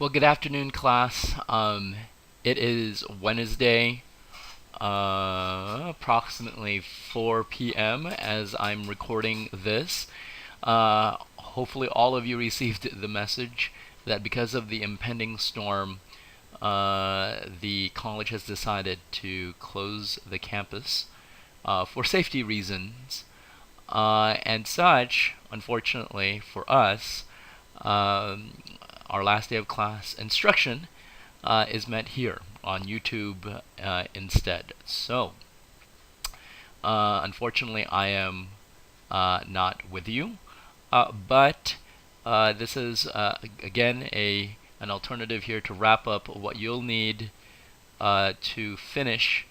Well, good afternoon, class. It is Wednesday, approximately 4 p.m. as I'm recording this. Hopefully all of you received the message that because of the impending storm, the college has decided to close the campus for safety reasons. And such, unfortunately for us, um, our last day of class instruction is met here on YouTube instead. So, unfortunately, I am not with you, but this is again an alternative here to wrap up what you'll need to finish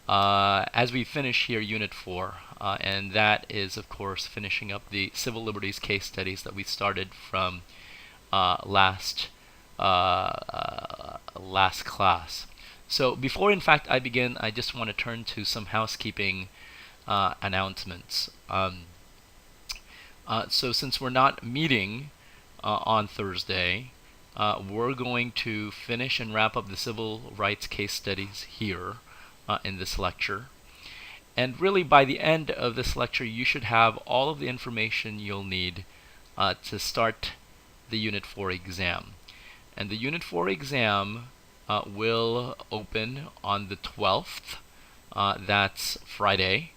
as we finish here Unit 4, and that is, of course, finishing up the civil liberties case studies that we started from last class. So before, in fact, I begin, I just want to turn to some housekeeping announcements. So since we're not meeting on Thursday, we're going to finish and wrap up the civil rights case studies here in this lecture. And really, by the end of this lecture, you should have all of the information you'll need to start the Unit 4 exam. And the Unit 4 exam will open on the 12th. That's Friday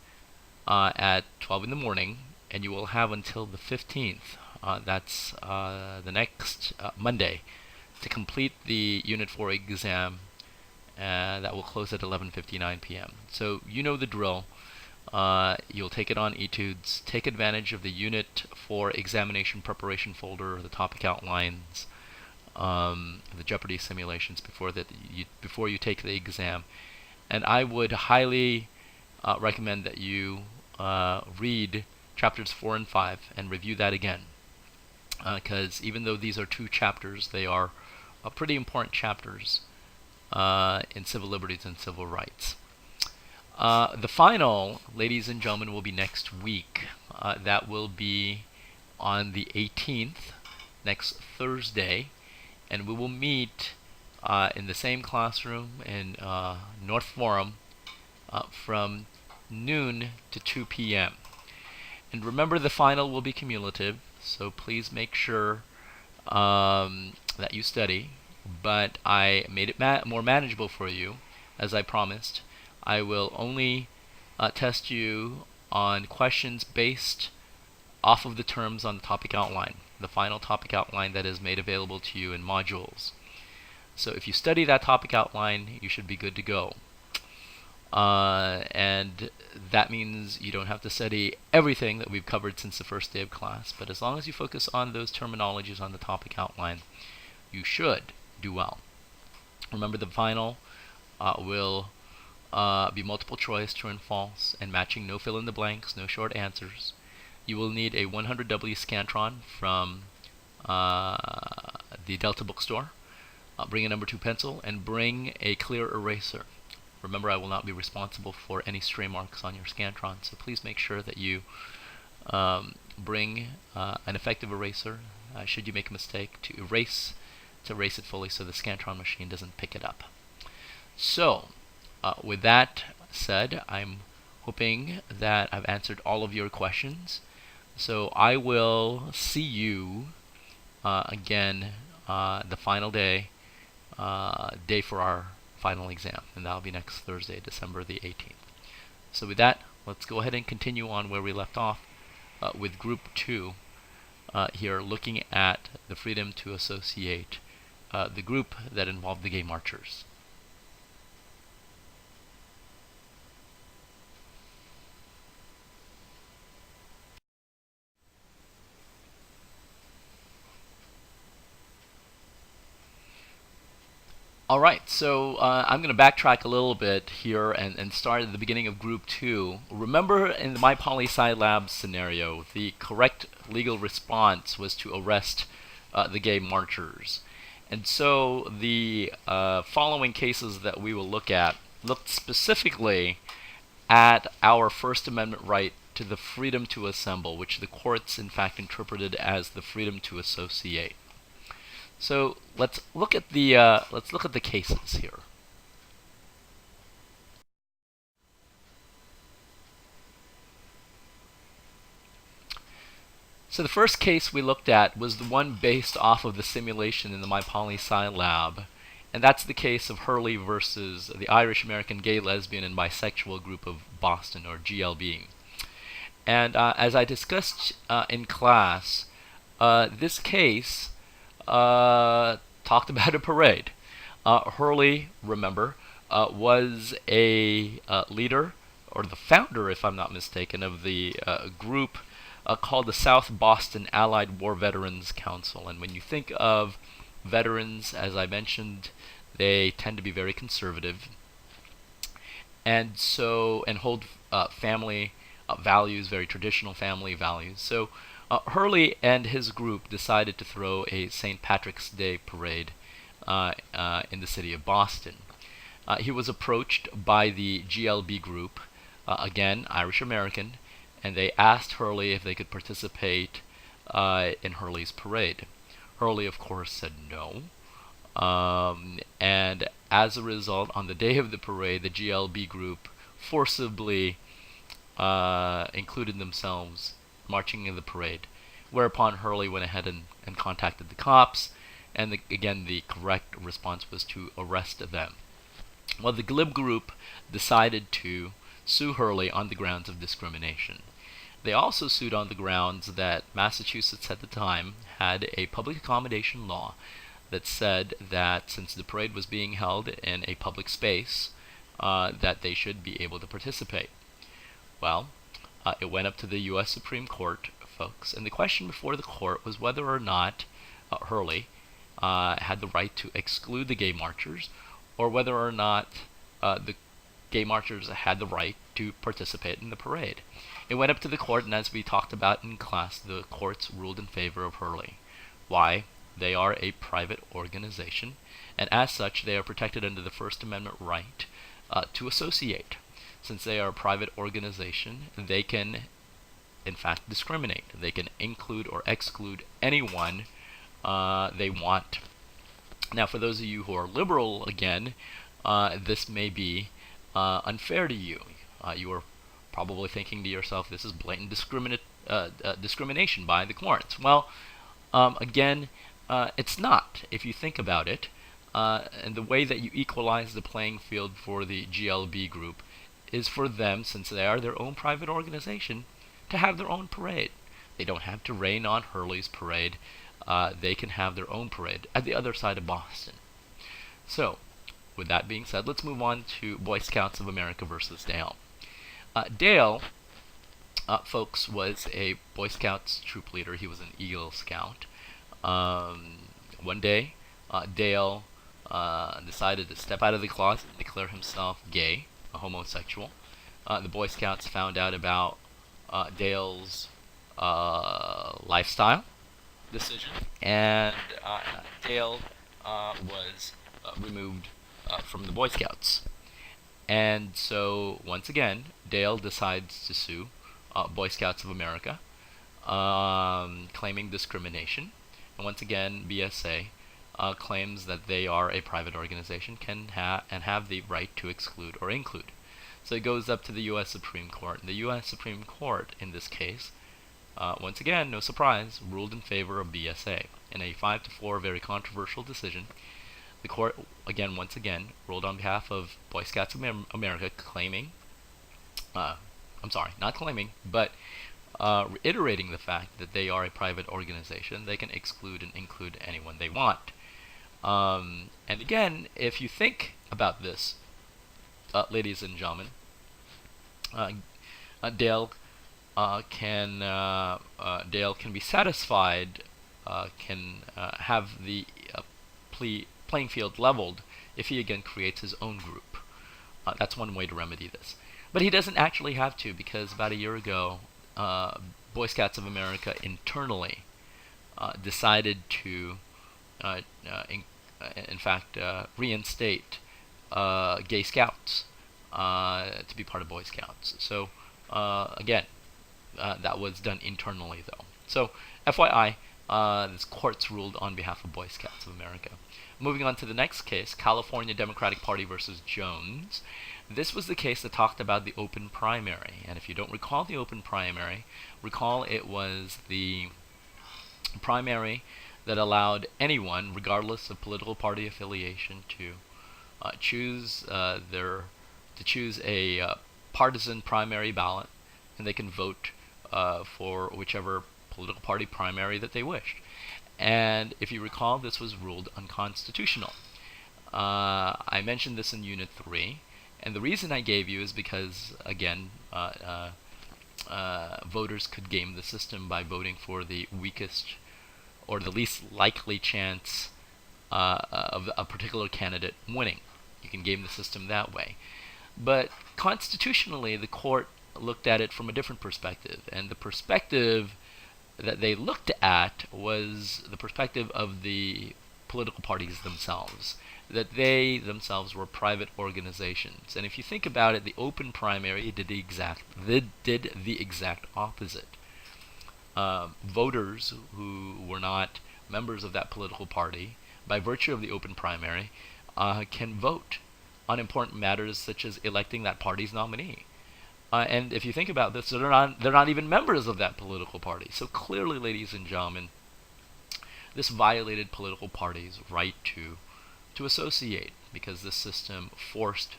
at 12 in the morning, and you will have until the 15th. That's the next Monday to complete the Unit 4 exam. That will close at 11:59 p.m. So you know the drill. You'll take it on etudes. Take advantage of the Unit 4 examination preparation folder, the topic outlines, the Jeopardy simulations before you take the exam. And I would highly recommend that you read chapters 4 and 5 and review that again. Because even though these are two chapters, they are pretty important chapters in civil liberties and civil rights. The final, ladies and gentlemen, will be next week. That will be on the 18th, next Thursday, and we will meet in the same classroom in North Forum from noon to 2 p.m. And remember, the final will be cumulative, so please make sure that you study. But I made it more manageable for you, as I promised. I will only test you on questions based off of the terms on the topic outline, the final topic outline that is made available to you in modules. So if you study that topic outline, you should be good to go. And that means you don't have to study everything that we've covered since the first day of class, but as long as you focus on those terminologies on the topic outline, you should do well. Remember, the final will be multiple choice, true and false, and matching, no fill in the blanks, no short answers. You will need a 100W Scantron from the Delta bookstore. Bring a number 2 pencil and bring a clear eraser. Remember, I will not be responsible for any stray marks on your Scantron, so please make sure that you bring an effective eraser should you make a mistake to erase it fully so the Scantron machine doesn't pick it up. So, with that said, I'm hoping that I've answered all of your questions. So I will see you again the final day for our final exam, and that'll be next Thursday, December the 18th. So with that, let's go ahead and continue on where we left off with Group 2 here, looking at the freedom to associate, the group that involved the Gay Marchers. Alright, so I'm going to backtrack a little bit here and start at the beginning of Group 2. Remember, in my poli-sci lab scenario, the correct legal response was to arrest the Gay Marchers. And so the following cases that we will look at looked specifically at our First Amendment right to the freedom to assemble, which the courts in fact interpreted as the freedom to associate. So let's look at the cases here. So the first case we looked at was the one based off of the simulation in the MyPoli.Sci lab, and that's the case of Hurley versus the Irish American Gay, Lesbian, and Bisexual Group of Boston, or GLB. And as I discussed in class, this case talked about a parade. Hurley, remember, was a leader, or the founder, if I'm not mistaken, of the group called the South Boston Allied War Veterans Council. And when you think of veterans, as I mentioned, they tend to be very conservative, and hold family values, very traditional family values. So Hurley and his group decided to throw a St. Patrick's Day parade in the city of Boston. He was approached by the GLB group, again Irish American, and they asked Hurley if they could participate in Hurley's parade. Hurley, of course, said no. And as a result, on the day of the parade, the GLB group forcibly included themselves marching in the parade, whereupon Hurley went ahead and contacted the cops, and again the correct response was to arrest them. Well, the GLB group decided to sue Hurley on the grounds of discrimination. They also sued on the grounds that Massachusetts at the time had a public accommodation law that said that since the parade was being held in a public space, that they should be able to participate. Well, it went up to the U.S. Supreme Court, folks, and the question before the court was whether or not Hurley had the right to exclude the gay marchers, or whether or not the gay marchers had the right to participate in the parade. It went up to the court, and as we talked about in class, the courts ruled in favor of Hurley. Why? They are a private organization, and as such, they are protected under the First Amendment right to associate. Since they are a private organization, they can, in fact, discriminate. They can include or exclude anyone they want. Now, for those of you who are liberal, again, this may be unfair to you. You are probably thinking to yourself, this is blatant discrimination by the courts. Well, again, it's not, if you think about it. And the way that you equalize the playing field for the GLB group is for them, since they are their own private organization, to have their own parade. They don't have to rain on Hurley's parade. They can have their own parade at the other side of Boston. So, with that being said, let's move on to Boy Scouts of America versus Dale. Dale, folks, was a Boy Scouts troop leader. He was an Eagle Scout. One day, Dale decided to step out of the closet and declare himself gay, a homosexual. The Boy Scouts found out about Dale's lifestyle decision, and Dale was removed from the Boy Scouts. And so, once again, Dale decides to sue Boy Scouts of America, claiming discrimination. And once again, BSA claims that they are a private organization, and have the right to exclude or include. So it goes up to the U.S. Supreme Court. And the U.S. Supreme Court, in this case, once again, no surprise, ruled in favor of BSA. In a 5-4 very controversial decision, the court, once again, ruled on behalf of Boy Scouts of America, claiming, not claiming, but reiterating the fact that they are a private organization. They can exclude and include anyone they want. And again, if you think about this, ladies and gentlemen, Dale can be satisfied, can have the playing field leveled if he again creates his own group. That's one way to remedy this. But he doesn't actually have to, because about a year ago, Boy Scouts of America internally decided to, in fact, reinstate gay scouts to be part of Boy Scouts. So, again, that was done internally, though. So, FYI, This courts ruled on behalf of Boy Scouts of America. Moving on to the next case, California Democratic Party versus Jones. This was the case that talked about the open primary. And if you don't recall the open primary, recall it was the primary that allowed anyone, regardless of political party affiliation, to choose a partisan primary ballot, and they can vote for whichever political party primary that they wished. And if you recall, this was ruled unconstitutional. I mentioned this in Unit 3, and the reason I gave you is because, again, voters could game the system by voting for the weakest or the least likely chance of a particular candidate winning. You can game the system that way. But constitutionally, the court looked at it from a different perspective, and the perspective that they looked at was the perspective of the political parties themselves, that they themselves were private organizations. And if you think about it, the open primary did the exact opposite. Voters who were not members of that political party, by virtue of the open primary, can vote on important matters such as electing that party's nominee. And if you think about this, they're not even members of that political party. So clearly, ladies and gentlemen, this violated political parties' right to associate, because this system forced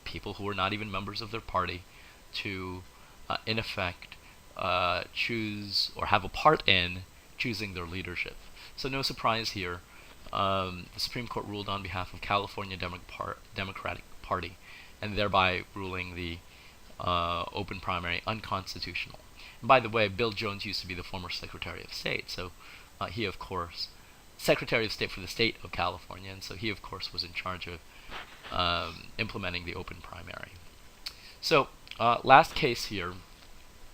people who were not even members of their party to, in effect, choose or have a part in choosing their leadership. So no surprise here. The Supreme Court ruled on behalf of California Democratic Party, and thereby ruling the open primary unconstitutional. And by the way, Bill Jones used to be the former Secretary of State, so he, of course, Secretary of State for the state of California, and so he, of course, was in charge of implementing the open primary. So, last case here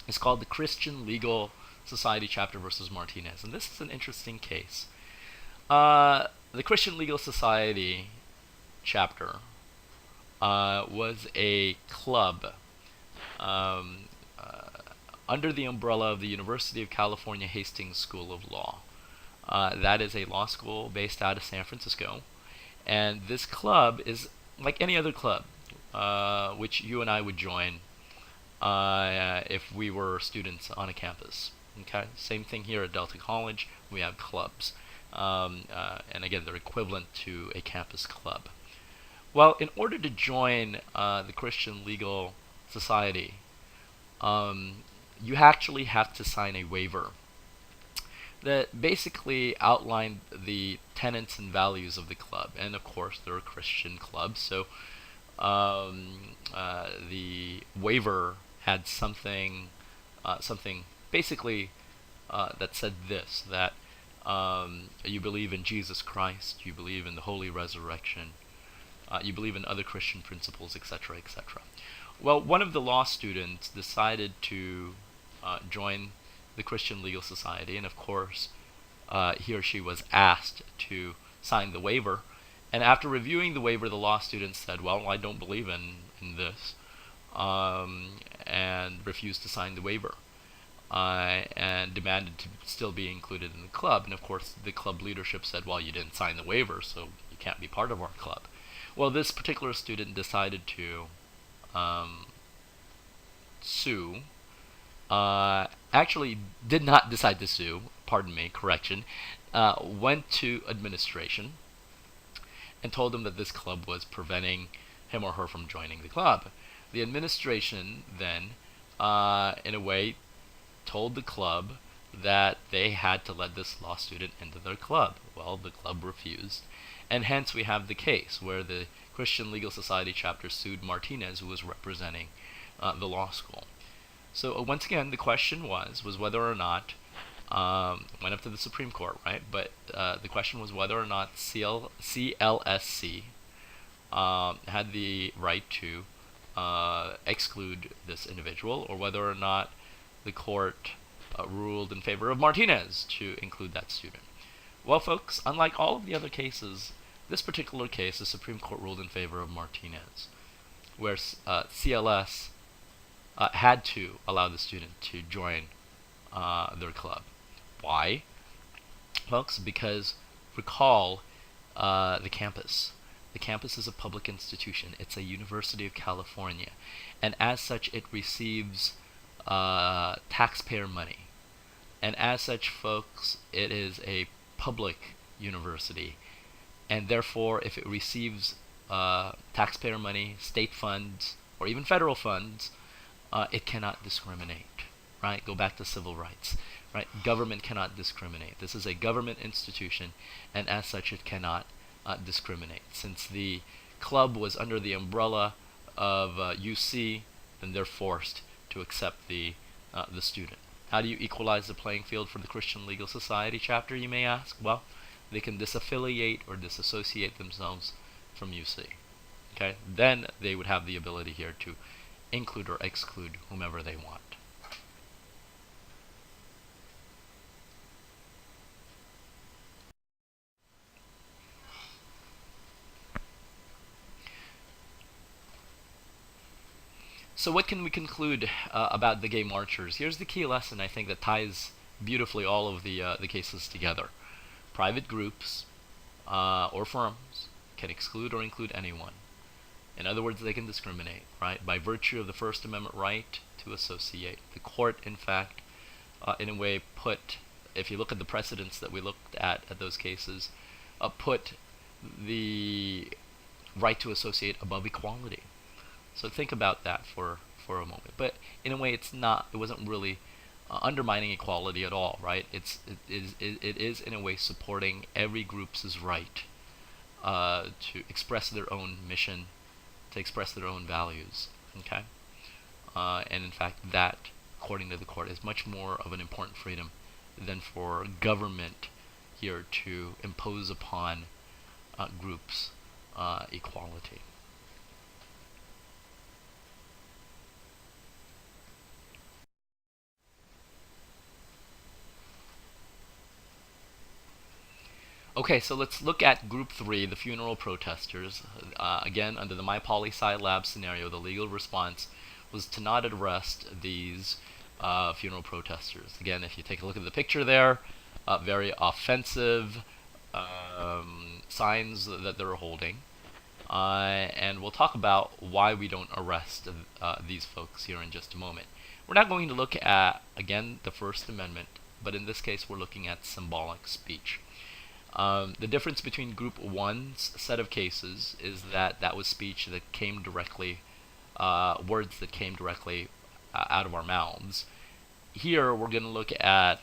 is called the Christian Legal Society Chapter versus Martinez, and this is an interesting case. The Christian Legal Society Chapter was a club under the umbrella of the University of California Hastings School of Law. That is a law school based out of San Francisco, and this club is like any other club, which you and I would join if we were students on a campus. Okay, same thing here at Delta College. We have clubs, and again, they're equivalent to a campus club. Well, in order to join the Christian Legal Society, you actually have to sign a waiver that basically outlined the tenets and values of the club. And of course, they're a Christian club, so the waiver had something basically that said this, that you believe in Jesus Christ, you believe in the holy resurrection, you believe in other Christian principles, etc., etc. Well, one of the law students decided to join the Christian Legal Society, and of course, he or she was asked to sign the waiver. And after reviewing the waiver, the law student said, well, I don't believe in this, and refused to sign the waiver, and demanded to still be included in the club. And of course, the club leadership said, well, you didn't sign the waiver, so you can't be part of our club. Well, this particular student decided to sue. Actually did not decide to sue, pardon me, correction, went to administration and told them that this club was preventing him or her from joining the club. The administration then, in a way, told the club that they had to let this law student into their club. Well, the club refused, and hence we have the case where the Christian Legal Society chapter sued Martinez, who was representing the law school. So once again, the question was whether or not, went up to the Supreme Court, right? But the question was whether or not CLSC had the right to exclude this individual, or whether or not the court ruled in favor of Martinez to include that student. Well, folks, unlike all of the other cases, this particular case, the Supreme Court ruled in favor of Martinez, where CLS had to allow the student to join their club. Why? folks, because recall the campus. The campus is a public institution. It's a University of California, and as such, it receives taxpayer money. And as such, folks, it is a public university, and therefore, if it receives taxpayer money, state funds, or even federal funds, it cannot discriminate. Right? Go back to civil rights. Right? Government cannot discriminate. This is a government institution, and as such, it cannot discriminate. Since the club was under the umbrella of UC, then they're forced to accept the student. How do you equalize the playing field for the Christian Legal Society chapter, you may ask? Well, they can disaffiliate or disassociate themselves from UC. Okay? Then they would have the ability here to include or exclude whomever they want. So what can we conclude about the gay marchers? Here's the key lesson, I think, that ties beautifully all of the cases together. Private groups or firms can exclude or include anyone. In other words, they can discriminate, right? By virtue of the First Amendment right to associate. The court, in fact, in a way put, if you look at the precedents that we looked at those cases, put the right to associate above equality. So think about that for a moment. But in a way, it wasn't really undermining equality at all, right? It is in a way supporting every group's right to express their own mission, to express their own values. Okay, and in fact, that, according to the court, is much more of an important freedom than for government here to impose upon groups equality. Okay, so let's look at group 3, the funeral protesters. Again, under the My Poli Sci Lab scenario, the legal response was to not arrest these funeral protesters. Again, if you take a look at the picture there, very offensive signs that they're holding. And we'll talk about why we don't arrest these folks here in just a moment. We're not going to look at, again, the First Amendment, but in this case, we're looking at symbolic speech. The difference between Group 1's set of cases is that was speech that came directly, words that came directly out of our mouths. Here, we're going to look at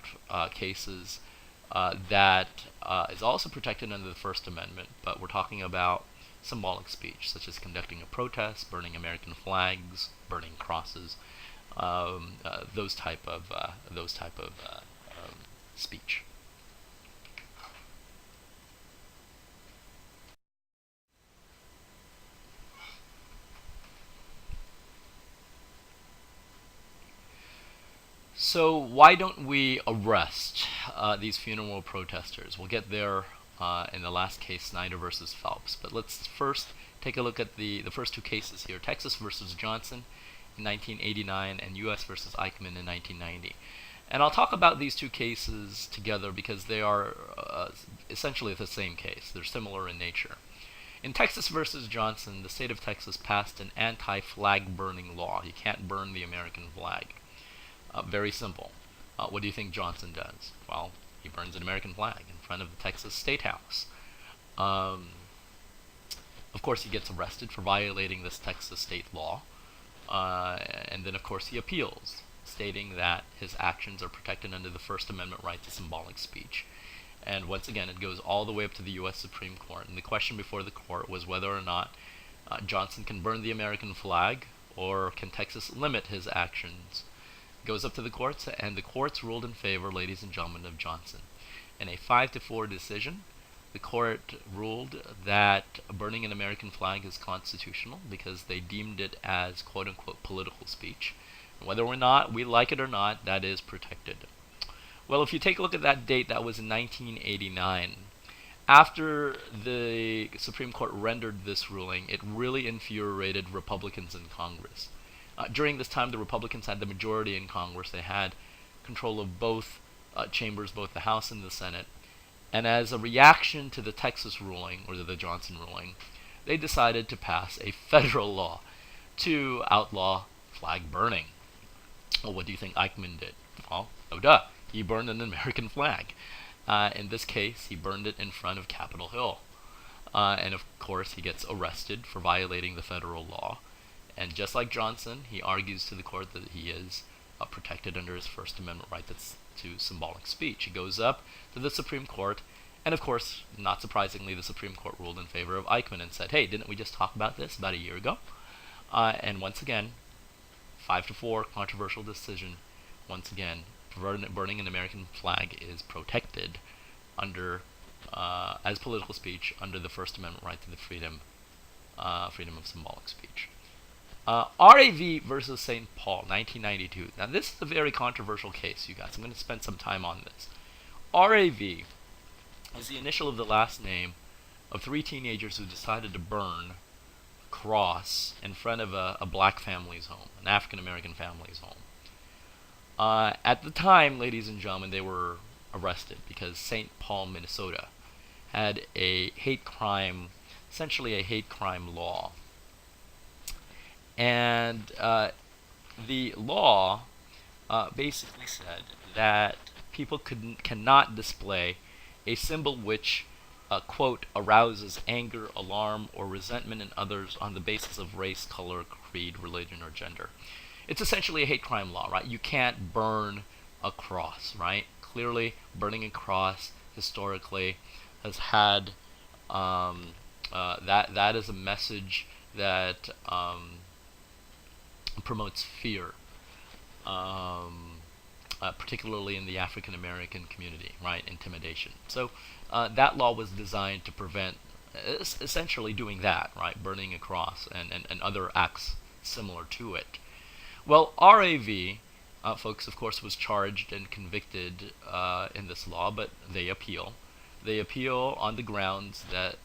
cases that is also protected under the First Amendment, but we're talking about symbolic speech, such as conducting a protest, burning American flags, burning crosses, those type of speech. So why don't we arrest these funeral protesters? We'll get there in the last case, Snyder versus Phelps. But let's first take a look at the first two cases here, Texas versus Johnson in 1989 and U.S. versus Eichmann in 1990. And I'll talk about these two cases together because they are essentially the same case. They're similar in nature. In Texas versus Johnson, the state of Texas passed an anti-flag burning law. You can't burn the American flag. Very simple. What do you think Johnson does? Well, he burns an American flag in front of the Texas State House. Of course, he gets arrested for violating this Texas state law. And then, of course, he appeals, stating that his actions are protected under the First Amendment right to symbolic speech. And once again, it goes all the way up to the U.S. Supreme Court. And the question before the court was whether or not Johnson can burn the American flag, or can Texas limit his actions. Goes up to the courts, and the courts ruled in favor, ladies and gentlemen, of Johnson. In a 5-4 decision, the court ruled that burning an American flag is constitutional because they deemed it as quote-unquote political speech. Whether or not we like it or not, that is protected. Well, if you take a look at that date, that was in 1989. After the Supreme Court rendered this ruling, it really infuriated Republicans in Congress. During this time, the Republicans had the majority in Congress. They had control of both chambers, both the House and the Senate. And as a reaction to the Texas ruling, or the Johnson ruling, they decided to pass a federal law to outlaw flag burning. Well, what do you think Eichmann did? Well, oh duh, he burned an American flag. In this case, he burned it in front of Capitol Hill. And of course, he gets arrested for violating the federal law. And just like Johnson, he argues to the court that he is protected under his First Amendment right to symbolic speech. He goes up to the Supreme Court, and of course, not surprisingly, the Supreme Court ruled in favor of Eichmann and said, hey, didn't we just talk about this about a year ago? And once again, 5-4 controversial decision. Once again, burning an American flag is protected under as political speech under the First Amendment right to the freedom of symbolic speech. RAV versus St. Paul, 1992. Now this is a very controversial case, you guys. I'm going to spend some time on this. RAV is the initial of the last name of 3 teenagers who decided to burn a cross in front of a black family's home, an African American family's home. At the time, ladies and gentlemen, they were arrested because St. Paul, Minnesota had a hate crime, essentially a hate crime law. And the law basically said that people cannot display a symbol which, quote, arouses anger, alarm, or resentment in others on the basis of race, color, creed, religion, or gender. It's essentially a hate crime law, right? You can't burn a cross, right? Clearly, burning a cross historically has had that is a message that promotes fear, particularly in the African American community, right? Intimidation. So that law was designed to prevent essentially doing that, right? Burning a cross and other acts similar to it. Well, RAV, folks, of course, was charged and convicted in this law, but they appeal. They appeal on the grounds that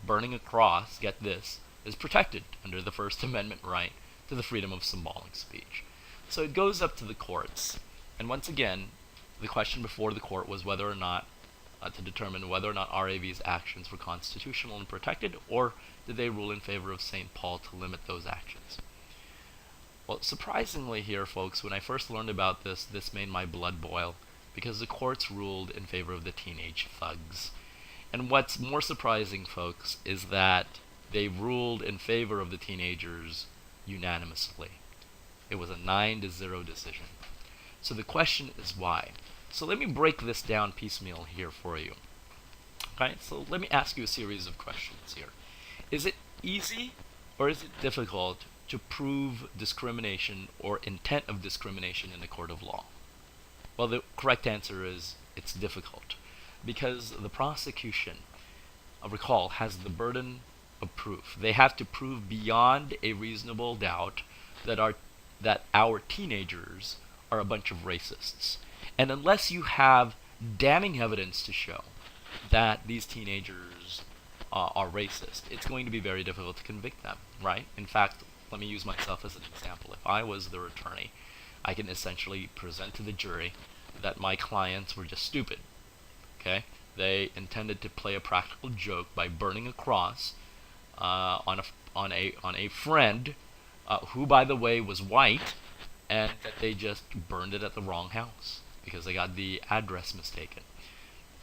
burning a cross, get this, is protected under the First Amendment right to the freedom of symbolic speech. So it goes up to the courts. And once again, the question before the court was whether or not, to determine whether or not RAV's actions were constitutional and protected, or did they rule in favor of St. Paul to limit those actions. Well, surprisingly here, folks, when I first learned about this, this made my blood boil, because the courts ruled in favor of the teenage thugs. And what's more surprising, folks, is that they ruled in favor of the teenagers unanimously. It was a 9-0 decision. So the question is why? So let me break this down piecemeal here for you. Okay, so let me ask you a series of questions here. Is it easy or is it difficult to prove discrimination or intent of discrimination in a court of law? Well, the correct answer is it's difficult, because the prosecution, recall, has the burden of proof. They have to prove beyond a reasonable doubt that our teenagers are a bunch of racists. And unless you have damning evidence to show that these teenagers are racist, it's going to be very difficult to convict them, right? In fact, let me use myself as an example. If I was their attorney, I can essentially present to the jury that my clients were just stupid. Okay? They intended to play a practical joke by burning a cross on a friend who, by the way, was white, and that they just burned it at the wrong house because they got the address mistaken.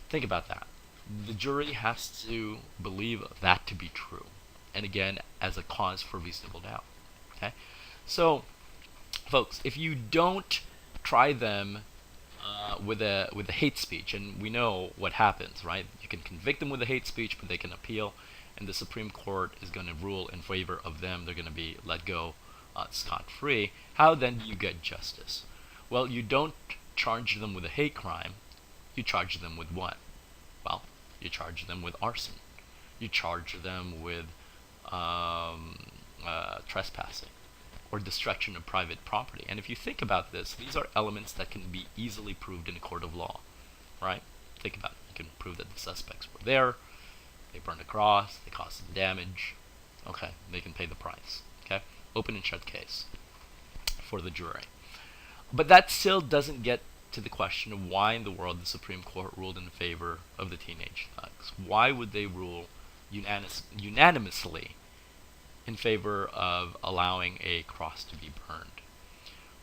Think about that. The jury has to believe that to be true, and again, as a cause for reasonable doubt. Okay? So, folks, if you don't try them with a hate speech, and we know what happens, right? You can convict them with a hate speech, but they can appeal, and the Supreme Court is going to rule in favor of them. They're going to be let go scot-free. How then do you get justice? Well, you don't charge them with a hate crime. You charge them with what? Well, you charge them with arson. You charge them with trespassing or destruction of private property. And if you think about this, these are elements that can be easily proved in a court of law, right? Think about it. You can prove that the suspects were there, they burned a cross, they caused some damage. Okay, they can pay the price. Okay, open and shut case for the jury. But that still doesn't get to the question of why in the world the Supreme Court ruled in favor of the teenage thugs. Why would they rule unanimously in favor of allowing a cross to be burned?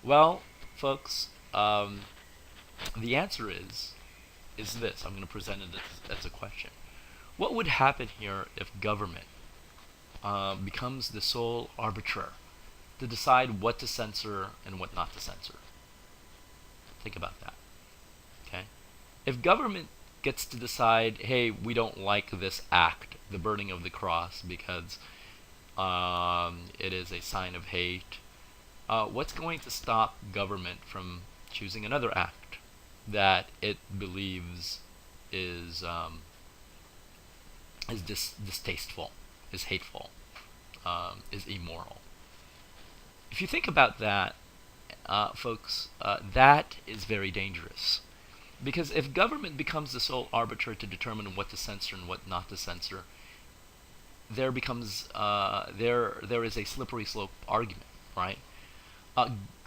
Well, folks, the answer is this. I'm going to present it as a question. What would happen here if government becomes the sole arbiter to decide what to censor and what not to censor? Think about that. Okay? If government gets to decide, hey, we don't like this act, the burning of the cross, because it is a sign of hate, what's going to stop government from choosing another act that it believes is distasteful, is hateful, is immoral? If you think about that, folks, that is very dangerous. Because if government becomes the sole arbiter to determine what to censor and what not to censor, there becomes there is a slippery slope argument, right?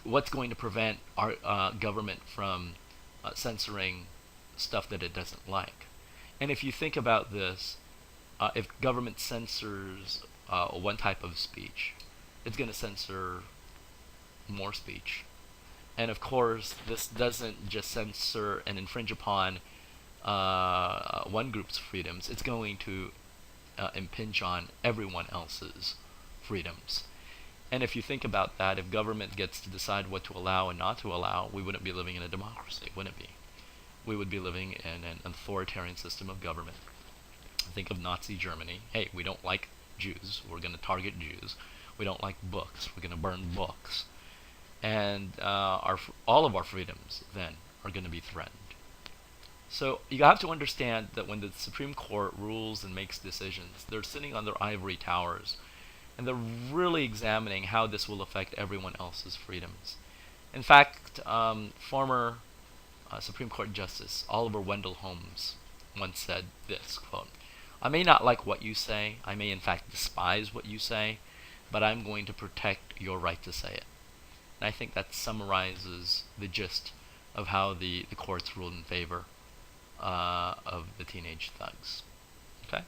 What's going to prevent our government from censoring stuff that it doesn't like? And if you think about this, if government censors one type of speech, it's going to censor more speech. And of course, this doesn't just censor and infringe upon one group's freedoms, it's going to impinge on everyone else's freedoms. And if you think about that, if government gets to decide what to allow and not to allow, we wouldn't be living in a democracy, wouldn't we? We would be living in an authoritarian system of government. Think of Nazi Germany. Hey, we don't like Jews, we're going to target Jews. We don't like books, we're going to burn books. And all of our freedoms then are going to be threatened. So you have to understand that when the Supreme Court rules and makes decisions, they're sitting on their ivory towers, and they're really examining how this will affect everyone else's freedoms. In fact, former Supreme Court Justice Oliver Wendell Holmes once said this, quote, "I may not like what you say, I may in fact despise what you say, but I'm going to protect your right to say it." And I think that summarizes the gist of how the courts ruled in favor of the teenage thugs. Okay?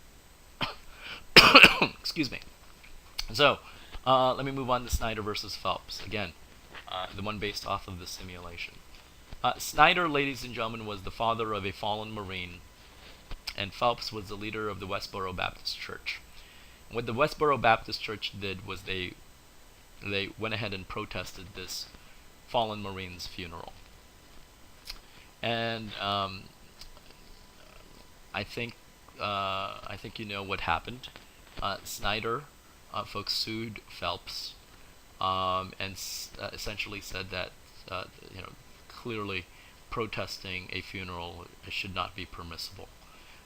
Excuse me. So, let me move on to Snyder versus Phelps. Again, the one based off of the simulation. Snyder, ladies and gentlemen, was the father of a fallen Marine, and Phelps was the leader of the Westboro Baptist Church. And what the Westboro Baptist Church did was they went ahead and protested this fallen Marine's funeral. And I think you know what happened. Snyder, folks, sued Phelps, and essentially said that clearly protesting a funeral should not be permissible.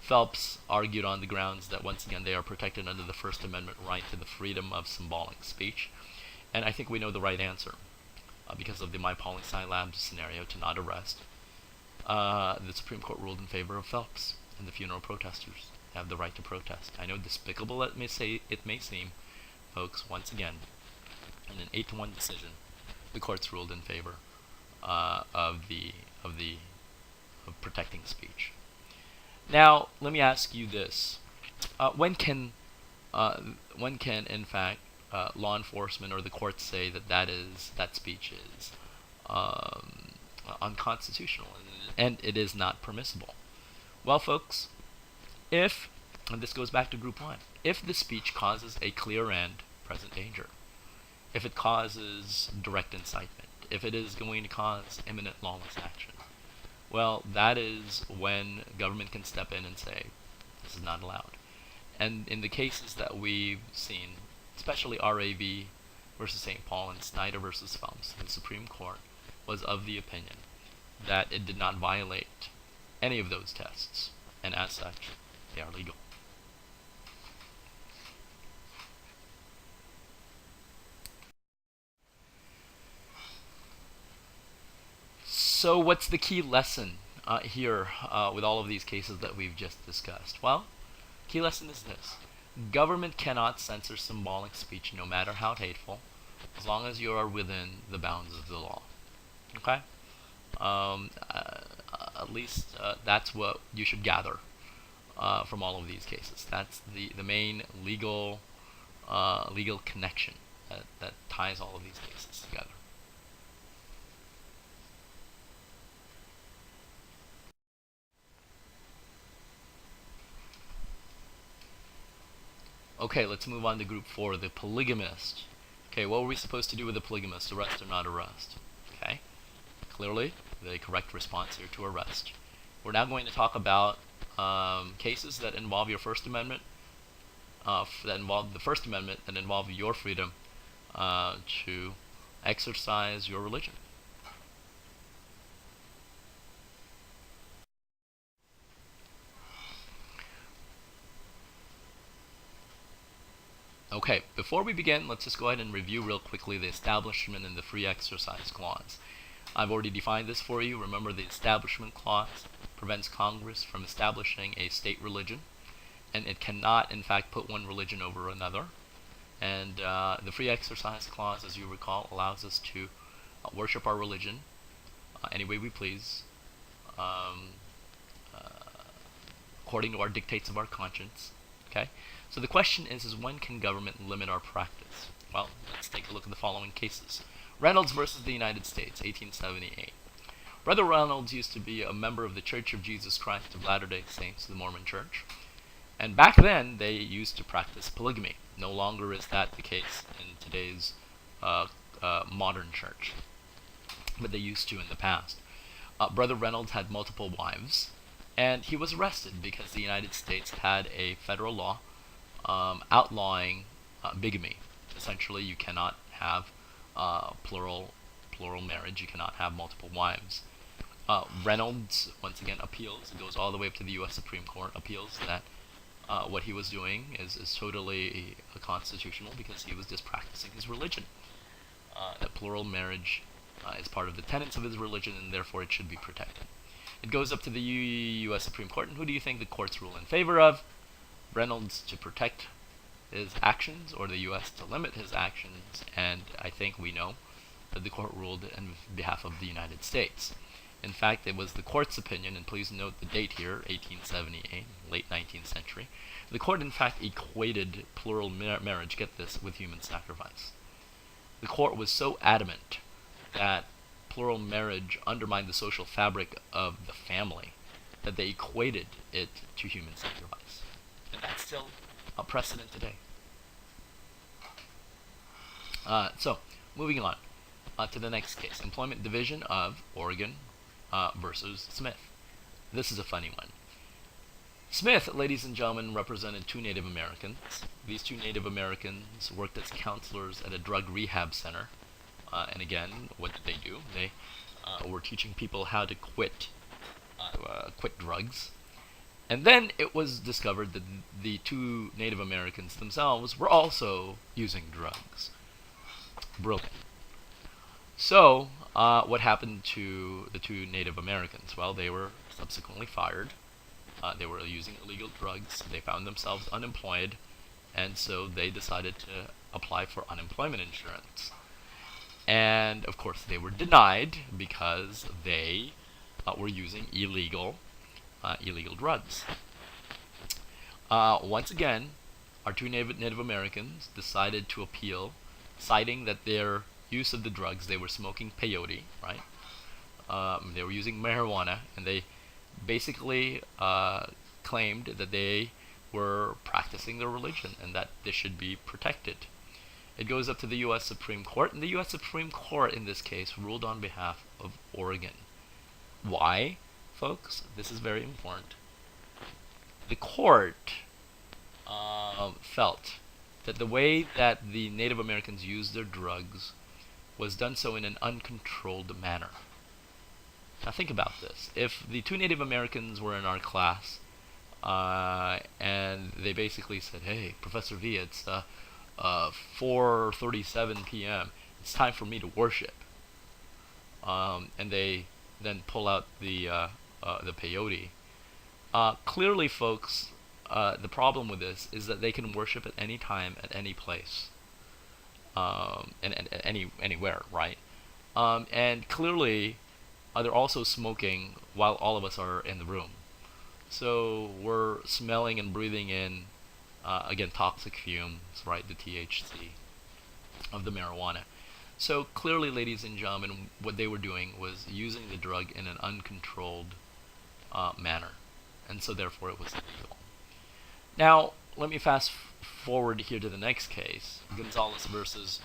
Phelps argued on the grounds that once again they are protected under the First Amendment right to the freedom of symbolic speech. And I think we know the right answer because of the My Poli-Sci Lab scenario to not arrest. The Supreme Court ruled in favor of Phelps, and the funeral protesters have the right to protest. I know despicable it may seem, folks, once again, in an 8-1 decision, the courts ruled in favor of protecting speech. Now, let me ask you this: when can in fact law enforcement or the courts say that speech is unconstitutional and it is not permissible? Well, folks, if, and this goes back to group 1, if the speech causes a clear and present danger, if it causes direct incitement, if it is going to cause imminent lawless action, well, that is when government can step in and say, this is not allowed. And in the cases that we've seen, especially RAV versus St. Paul and Snyder versus Phelps, the Supreme Court was of the opinion that it did not violate any of those tests, and as such, they are legal. So what's the key lesson here with all of these cases that we've just discussed? Well, key lesson is this: government cannot censor symbolic speech, no matter how hateful, as long as you are within the bounds of the law. Okay? At least that's what you should gather from all of these cases. That's the main legal connection that ties all of these cases together. Okay, let's move on to group 4, the polygamist. Okay, what were we supposed to do with the polygamist? Arrest or not arrest? Okay, clearly the correct response here to arrest. We're now going to talk about cases that involve your First Amendment, that involve the First Amendment, that involve your freedom to exercise your religion. Okay, before we begin, let's just go ahead and review real quickly the Establishment and the Free Exercise Clause. I've already defined this for you. Remember, the Establishment Clause prevents Congress from establishing a state religion, and it cannot, in fact, put one religion over another. And the Free Exercise Clause, as you recall, allows us to worship our religion any way we please, according to our dictates of our conscience. Okay? So the question is when can government limit our practice? Well, let's take a look at the following cases. Reynolds versus the United States, 1878. Brother Reynolds used to be a member of the Church of Jesus Christ of Latter-day Saints, the Mormon Church. And back then, they used to practice polygamy. No longer is that the case in today's modern church, but they used to in the past. Brother Reynolds had multiple wives, and he was arrested because the United States had a federal law outlawing bigamy. Essentially, you cannot have plural marriage. You cannot have multiple wives. Reynolds, once again, appeals. It goes all the way up to the U.S. Supreme Court. Appeals that what he was doing is totally constitutional because he was just practicing his religion. That plural marriage is part of the tenets of his religion, and therefore it should be protected. It goes up to the U.S. Supreme Court, and who do you think the courts rule in favor of? Reynolds to protect his actions, or the U.S. to limit his actions, and I think we know that the court ruled on behalf of the United States. In fact, it was the court's opinion, and please note the date here, 1878, late 19th century. The court, in fact, equated plural marriage, get this, with human sacrifice. The court was so adamant that plural marriage undermined the social fabric of the family that they equated it to human sacrifice. And that's still a precedent today. So, moving on to the next case. Employment Division of Oregon versus Smith. This is a funny one. Smith, ladies and gentlemen, represented two Native Americans. These two Native Americans worked as counselors at a drug rehab center. And again, what did they do? They were teaching people how to quit drugs. And then it was discovered that the two Native Americans themselves were also using drugs. Brilliant. So, what happened to the two Native Americans? Well, they were subsequently fired. They were using illegal drugs. They found themselves unemployed, and so they decided to apply for unemployment insurance. And, of course, they were denied because they were using illegal drugs. Once again, our two Native Americans decided to appeal, citing that their use of the drugs, they were smoking peyote, right? They were using marijuana, and they basically claimed that they were practicing their religion and that this should be protected. It goes up to the U.S. Supreme Court, and the U.S. Supreme Court in this case ruled on behalf of Oregon. Why, folks? This is very important. The court felt that the way that the Native Americans used their drugs was done so in an uncontrolled manner. Now think about this. If the two Native Americans were in our class and they basically said, "Hey, Professor V, it's 4:37 p.m. It's time for me to worship," and they then pull out the peyote. Clearly, folks, the problem with this is that they can worship at any time, at any place, and anywhere, right? And clearly, they're also smoking while all of us are in the room. So we're smelling and breathing in, again, toxic fumes, right, the THC of the marijuana. So clearly, ladies and gentlemen, what they were doing was using the drug in an uncontrolled manner, and so therefore it was illegal. Now, let me fast forward here to the next case, Gonzalez versus,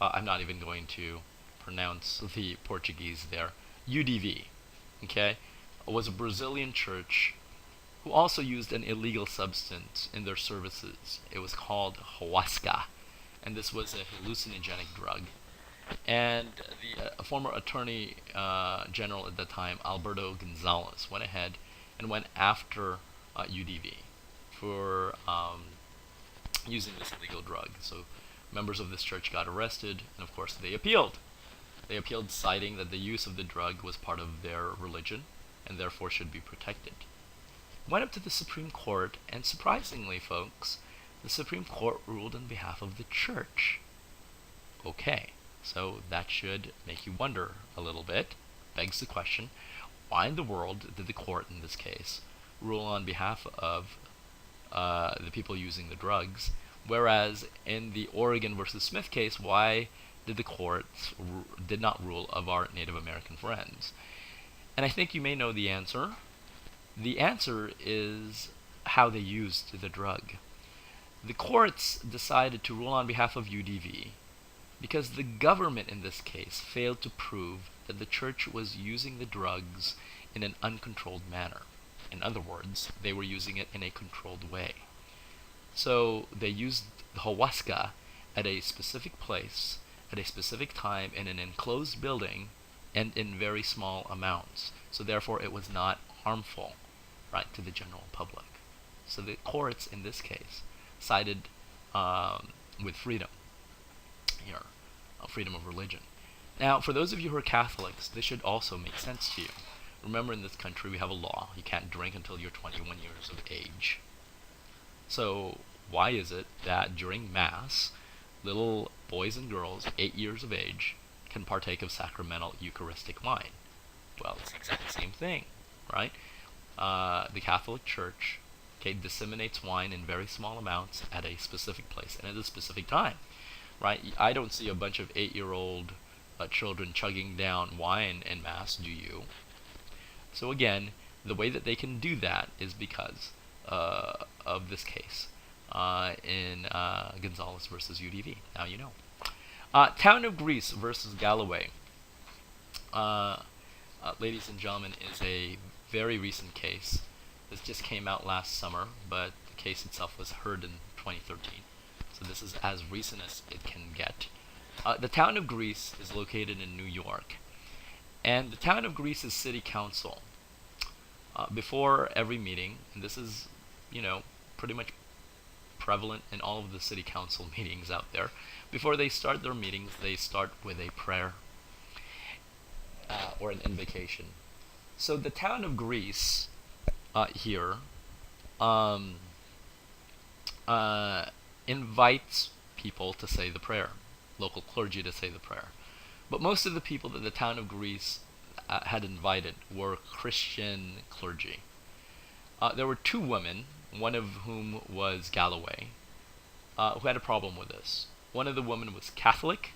I'm not even going to pronounce the Portuguese there, UDV, okay, was a Brazilian church who also used an illegal substance in their services. It was called ayahuasca, and this was a hallucinogenic drug. And the former attorney general at the time, Alberto Gonzalez, went ahead and went after UDV for using this illegal drug. So members of this church got arrested, and of course they appealed. They appealed, citing that the use of the drug was part of their religion and therefore should be protected. Went up to the Supreme Court, and surprisingly, folks, the Supreme Court ruled on behalf of the church. Okay, so that should make you wonder a little bit. Begs the question, why in the world did the court in this case rule on behalf of the people using the drugs, whereas in the Oregon versus Smith case, why did the courts did not rule of our Native American friends? And I think you may know the answer. The answer is how they used the drug. The courts decided to rule on behalf of UDV because the government in this case failed to prove that the church was using the drugs in an uncontrolled manner. In other words, they were using it in a controlled way. So they used the ayahuasca at a specific place, at a specific time, in an enclosed building, and in very small amounts. So therefore it was not harmful, right, to the general public. So the courts in this case sided with freedom here, freedom of religion. Now, for those of you who are Catholics, this should also make sense to you. Remember, in this country we have a law. You can't drink until you're 21 years of age. So why is it that during Mass, little boys and girls 8 years of age can partake of sacramental Eucharistic wine? Well, it's the exact same thing, right? The Catholic Church, okay, disseminates wine in very small amounts at a specific place and at a specific time, right? I don't see a bunch of 8-year-old children chugging down wine in Mass, do you? So again, the way that they can do that is because of this case in Gonzalez versus UDV. Now you know. Town of Greece versus Galloway, ladies and gentlemen, is a very recent case. This just came out last summer, but the case itself was heard in 2013. So this is as recent as it can get. The town of Greece is located in New York. And the town of Greece's city council, before every meeting, and this is, pretty much prevalent in all of the city council meetings out there, before they start their meetings, they start with a prayer or an invocation. So the town of Greece here invites people to say the prayer, local clergy to say the prayer. But most of the people that the town of Greece had invited were Christian clergy. There were two women, one of whom was Galloway, who had a problem with this. One of the women was Catholic,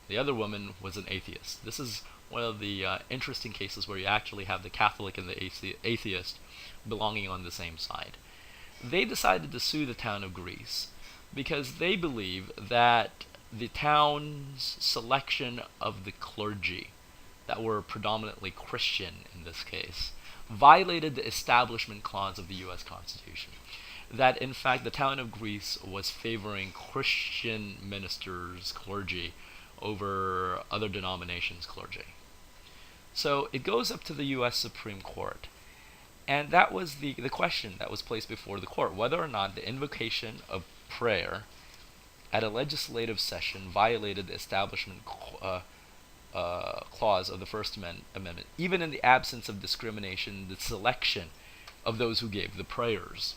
the other woman was an atheist. This is one of the interesting cases where you actually have the Catholic and the atheist belonging on the same side. They decided to sue the town of Greece because they believe that the town's selection of the clergy, that were predominantly Christian in this case, violated the Establishment Clause of the U.S. Constitution. That, in fact, the town of Greece was favoring Christian ministers, clergy, over other denominations' clergy. So it goes up to the U.S. Supreme Court. And that was the question that was placed before the court, whether or not the invocation of prayer at a legislative session violated the Establishment Clause of the First Amendment, even in the absence of discrimination, the selection of those who gave the prayers.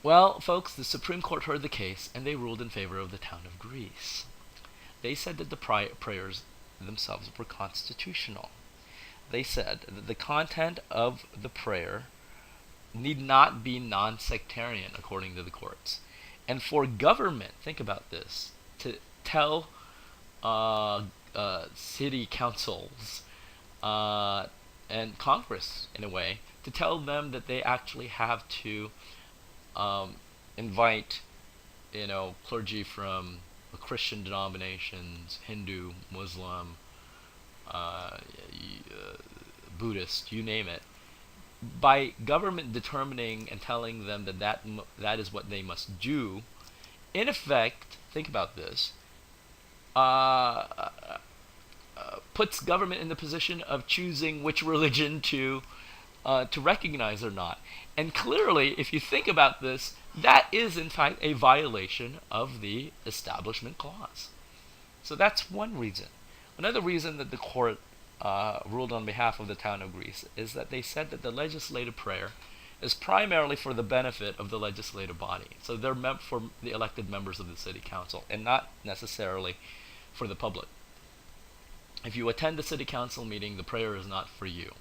Well, folks, the Supreme Court heard the case, and they ruled in favor of the town of Greece. They said that the prayers themselves were constitutional. They said that the content of the prayer need not be non-sectarian according to the courts. And for government, think about this, to tell city councils and Congress, in a way, to tell them that they actually have to invite, clergy from Christian denominations, Hindu, Muslim, Buddhist, you name it, by government determining and telling them that is what they must do, in effect, think about this, puts government in the position of choosing which religion to recognize or not. And clearly, if you think about this, that is in fact a violation of the Establishment Clause. So that's one reason. Another reason that the court ruled on behalf of the town of Greece is that they said that the legislative prayer is primarily for the benefit of the legislative body. So they're meant for the elected members of the city council and not necessarily for the public. If you attend the city council meeting, the prayer is not for you.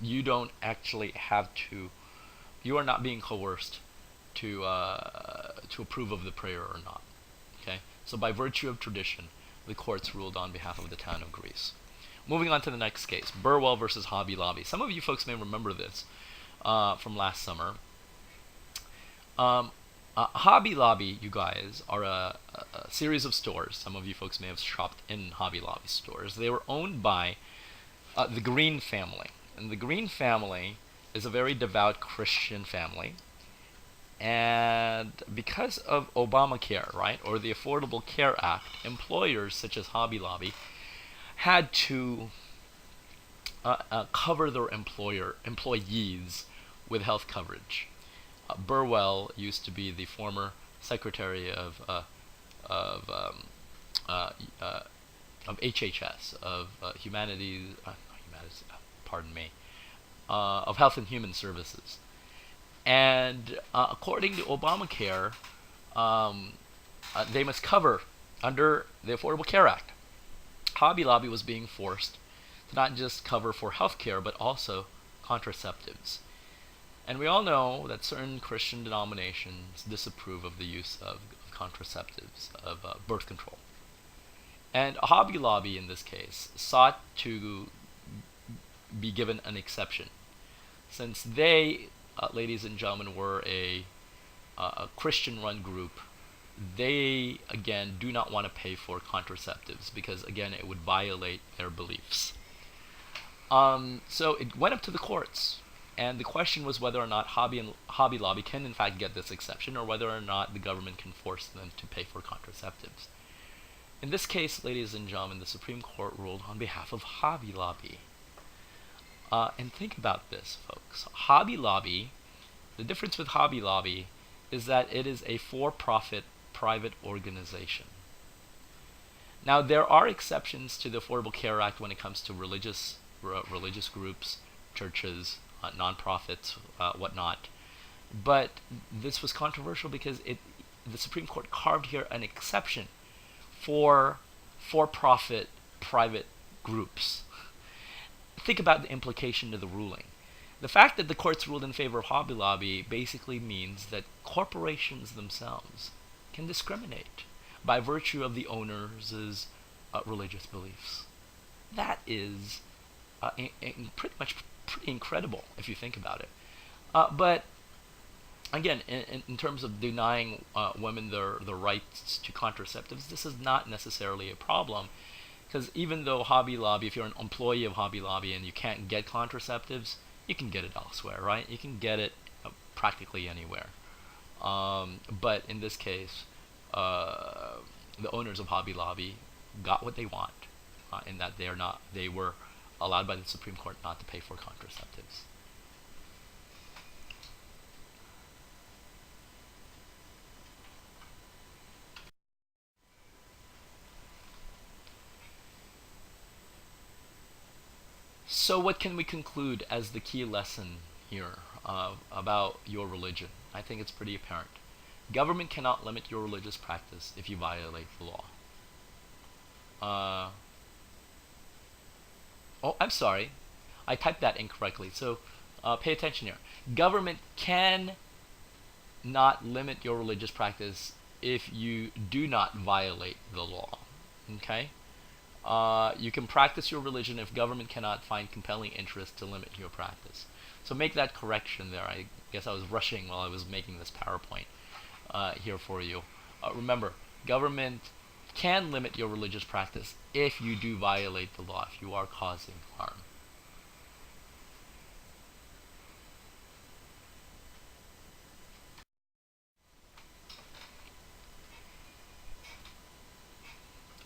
You don't actually have to, you are not being coerced to approve of the prayer or not. Okay? So by virtue of tradition, the courts ruled on behalf of the town of Greece. Moving on to the next case, Burwell versus Hobby Lobby. Some of you folks may remember this from last summer. Hobby Lobby, you guys, are a series of stores. Some of you folks may have shopped in Hobby Lobby stores. They were owned by the Green family. And the Green family is a very devout Christian family. And because of Obamacare, right, or the Affordable Care Act, employers such as Hobby Lobby had to cover their employees with health coverage. Burwell used to be the former secretary of HHS, of of Health and Human Services. And according to Obamacare, they must cover under the Affordable Care Act. Hobby Lobby was being forced to not just cover for health care, but also contraceptives. And we all know that certain Christian denominations disapprove of the use of contraceptives, of birth control. And Hobby Lobby, in this case, sought to be given an exception. Since they, ladies and gentlemen, were a Christian-run group, they, again, do not want to pay for contraceptives because, again, it would violate their beliefs. So it went up to the courts. And the question was whether or not Hobby Lobby can in fact get this exception, or whether or not the government can force them to pay for contraceptives. In this case, ladies and gentlemen, the Supreme Court ruled on behalf of Hobby Lobby. And think about this, folks. Hobby Lobby, the difference with Hobby Lobby is that it is a for-profit private organization. Now, there are exceptions to the Affordable Care Act when it comes to religious groups, churches, nonprofits, whatnot. But this was controversial because the Supreme Court carved here an exception for for-profit private groups. Think about the implication of the ruling. The fact that the courts ruled in favor of Hobby Lobby basically means that corporations themselves can discriminate by virtue of the owner's religious beliefs. That is pretty incredible if you think about it. But again, in terms of denying women their rights to contraceptives, this is not necessarily a problem, because even though Hobby Lobby, if you're an employee of Hobby Lobby and you can't get contraceptives, you can get it elsewhere, right? You can get it practically anywhere. But in this case, the owners of Hobby Lobby got what they want, in that they were allowed by the Supreme Court not to pay for contraceptives. So what can we conclude as the key lesson here about your religion? I think it's pretty apparent. Government cannot limit your religious practice if you violate the law. Oh, I'm sorry. I typed that incorrectly. So pay attention here. Government can not limit your religious practice if you do not violate the law. Okay? You can practice your religion if government cannot find compelling interest to limit your practice. So make that correction there. I guess I was rushing while I was making this PowerPoint here for you. Remember, government can limit your religious practice if you do violate the law, if you are causing harm.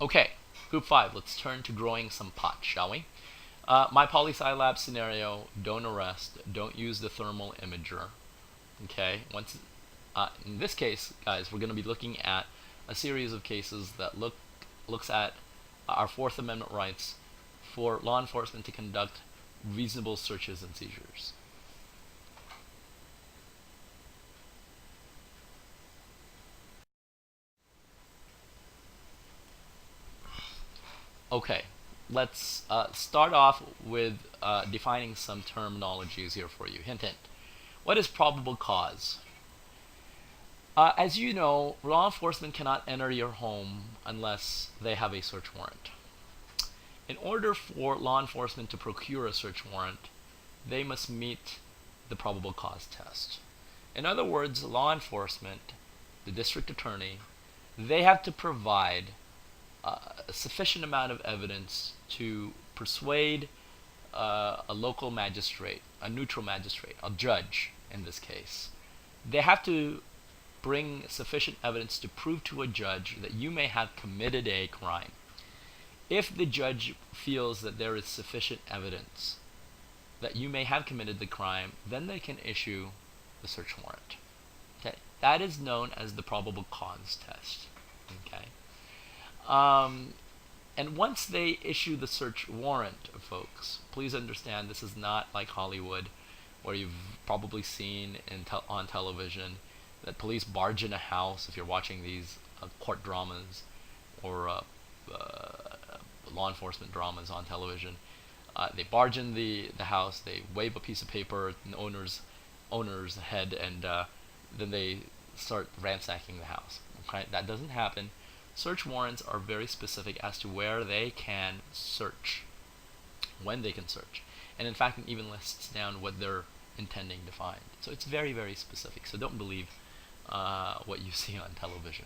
Okay, group 5, let's turn to growing some pot, shall we? My poli-sci lab scenario, don't arrest, don't use the thermal imager. Okay, in this case, guys, we're going to be looking at a series of cases that looks at our Fourth Amendment rights for law enforcement to conduct reasonable searches and seizures. Okay, let's start off with defining some terminologies here for you. Hint, hint. What is probable cause? As you know, law enforcement cannot enter your home unless they have a search warrant. In order for law enforcement to procure a search warrant, they must meet the probable cause test. In other words, law enforcement, the district attorney, they have to provide a sufficient amount of evidence to persuade a local magistrate, a neutral magistrate, a judge in this case. They have to bring sufficient evidence to prove to a judge that you may have committed a crime. If the judge feels that there is sufficient evidence that you may have committed the crime, then they can issue the search warrant. Okay, that is known as the probable cause test. Okay, and once they issue the search warrant, folks, please understand this is not like Hollywood, where you've probably seen on television that police barge in a house. If you're watching these court dramas or law enforcement dramas on television, they barge in the house, they wave a piece of paper at the owner's head, and then they start ransacking the house. Okay, that doesn't happen. Search warrants are very specific as to where they can search, when they can search, and in fact it even lists down what they're intending to find. So it's very, very specific. So don't believe what you see on television.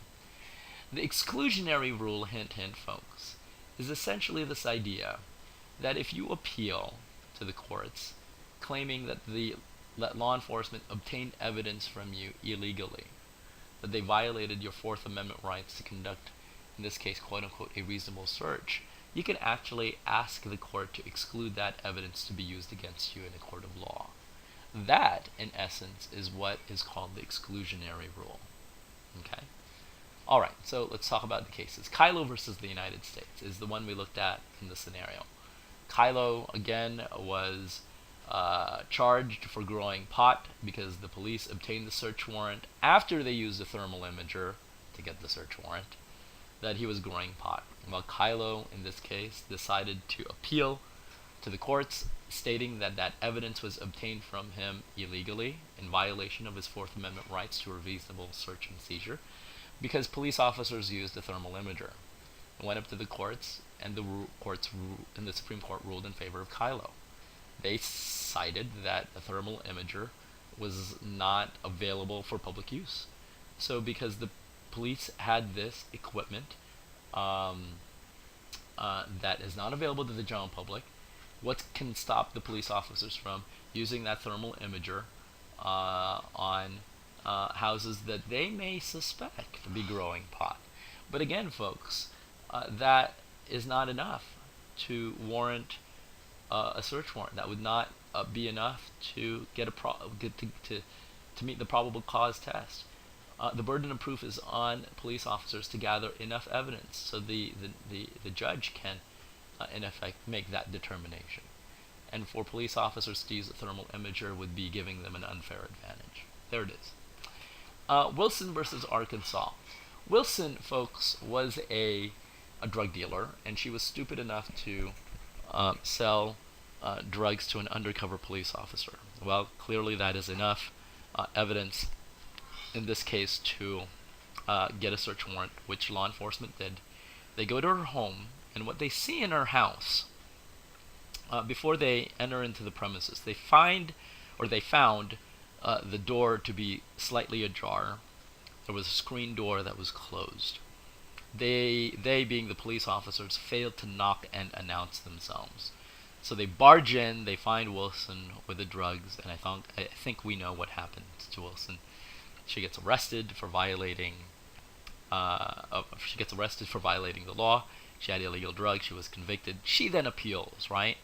The exclusionary rule, hint, hint, folks, is essentially this idea that if you appeal to the courts claiming that law enforcement obtained evidence from you illegally, that they violated your Fourth Amendment rights to conduct, in this case, quote-unquote, a reasonable search, you can actually ask the court to exclude that evidence to be used against you in a court of law. That, in essence, is what is called the exclusionary rule. Okay? Alright, so let's talk about the cases. Kylo versus the United States is the one we looked at in the scenario. Kylo, again, was charged for growing pot because the police obtained the search warrant after they used the thermal imager to get the search warrant, that he was growing pot. Well, Kylo, in this case, decided to appeal to the courts, stating that that evidence was obtained from him illegally in violation of his Fourth Amendment rights to a reasonable search and seizure because police officers used the thermal imager. It went up to the courts, and the Supreme Court ruled in favor of Kylo. They cited that the thermal imager was not available for public use. So because the police had this equipment that is not available to the general public, what can stop the police officers from using that thermal imager on houses that they may suspect to be growing pot? But again, folks, that is not enough to warrant a search warrant. That would not be enough to get to meet the probable cause test. The burden of proof is on police officers to gather enough evidence so the judge can in effect make that determination. And for police officers to use a thermal imager would be giving them an unfair advantage. There it is. Wilson versus Arkansas. Wilson, folks, was a drug dealer, and she was stupid enough to sell drugs to an undercover police officer. Well, clearly that is enough evidence in this case to get a search warrant, which law enforcement did. They go to her home, and what they see in her house, before they enter into the premises, they found the door to be slightly ajar. There was a screen door that was closed. They being the police officers, failed to knock and announce themselves. So they barge in, they find Wilson with the drugs, and I think we know what happens to Wilson. She gets arrested for violating the law. She had illegal drugs. She was convicted. She then appeals, right?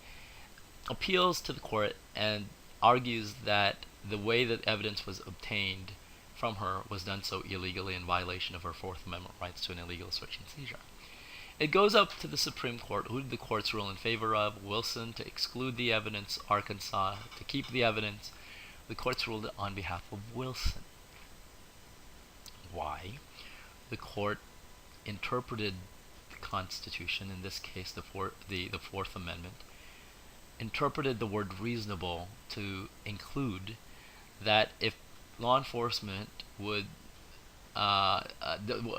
Appeals to the court and argues that the way that evidence was obtained from her was done so illegally in violation of her Fourth Amendment rights to an illegal search and seizure. It goes up to the Supreme Court. Who did the courts rule in favor of? Wilson to exclude the evidence, Arkansas to keep the evidence. The courts ruled on behalf of Wilson. Why? The court interpreted the Constitution, in this case the Fourth Amendment, interpreted the word reasonable to include that if law enforcement would,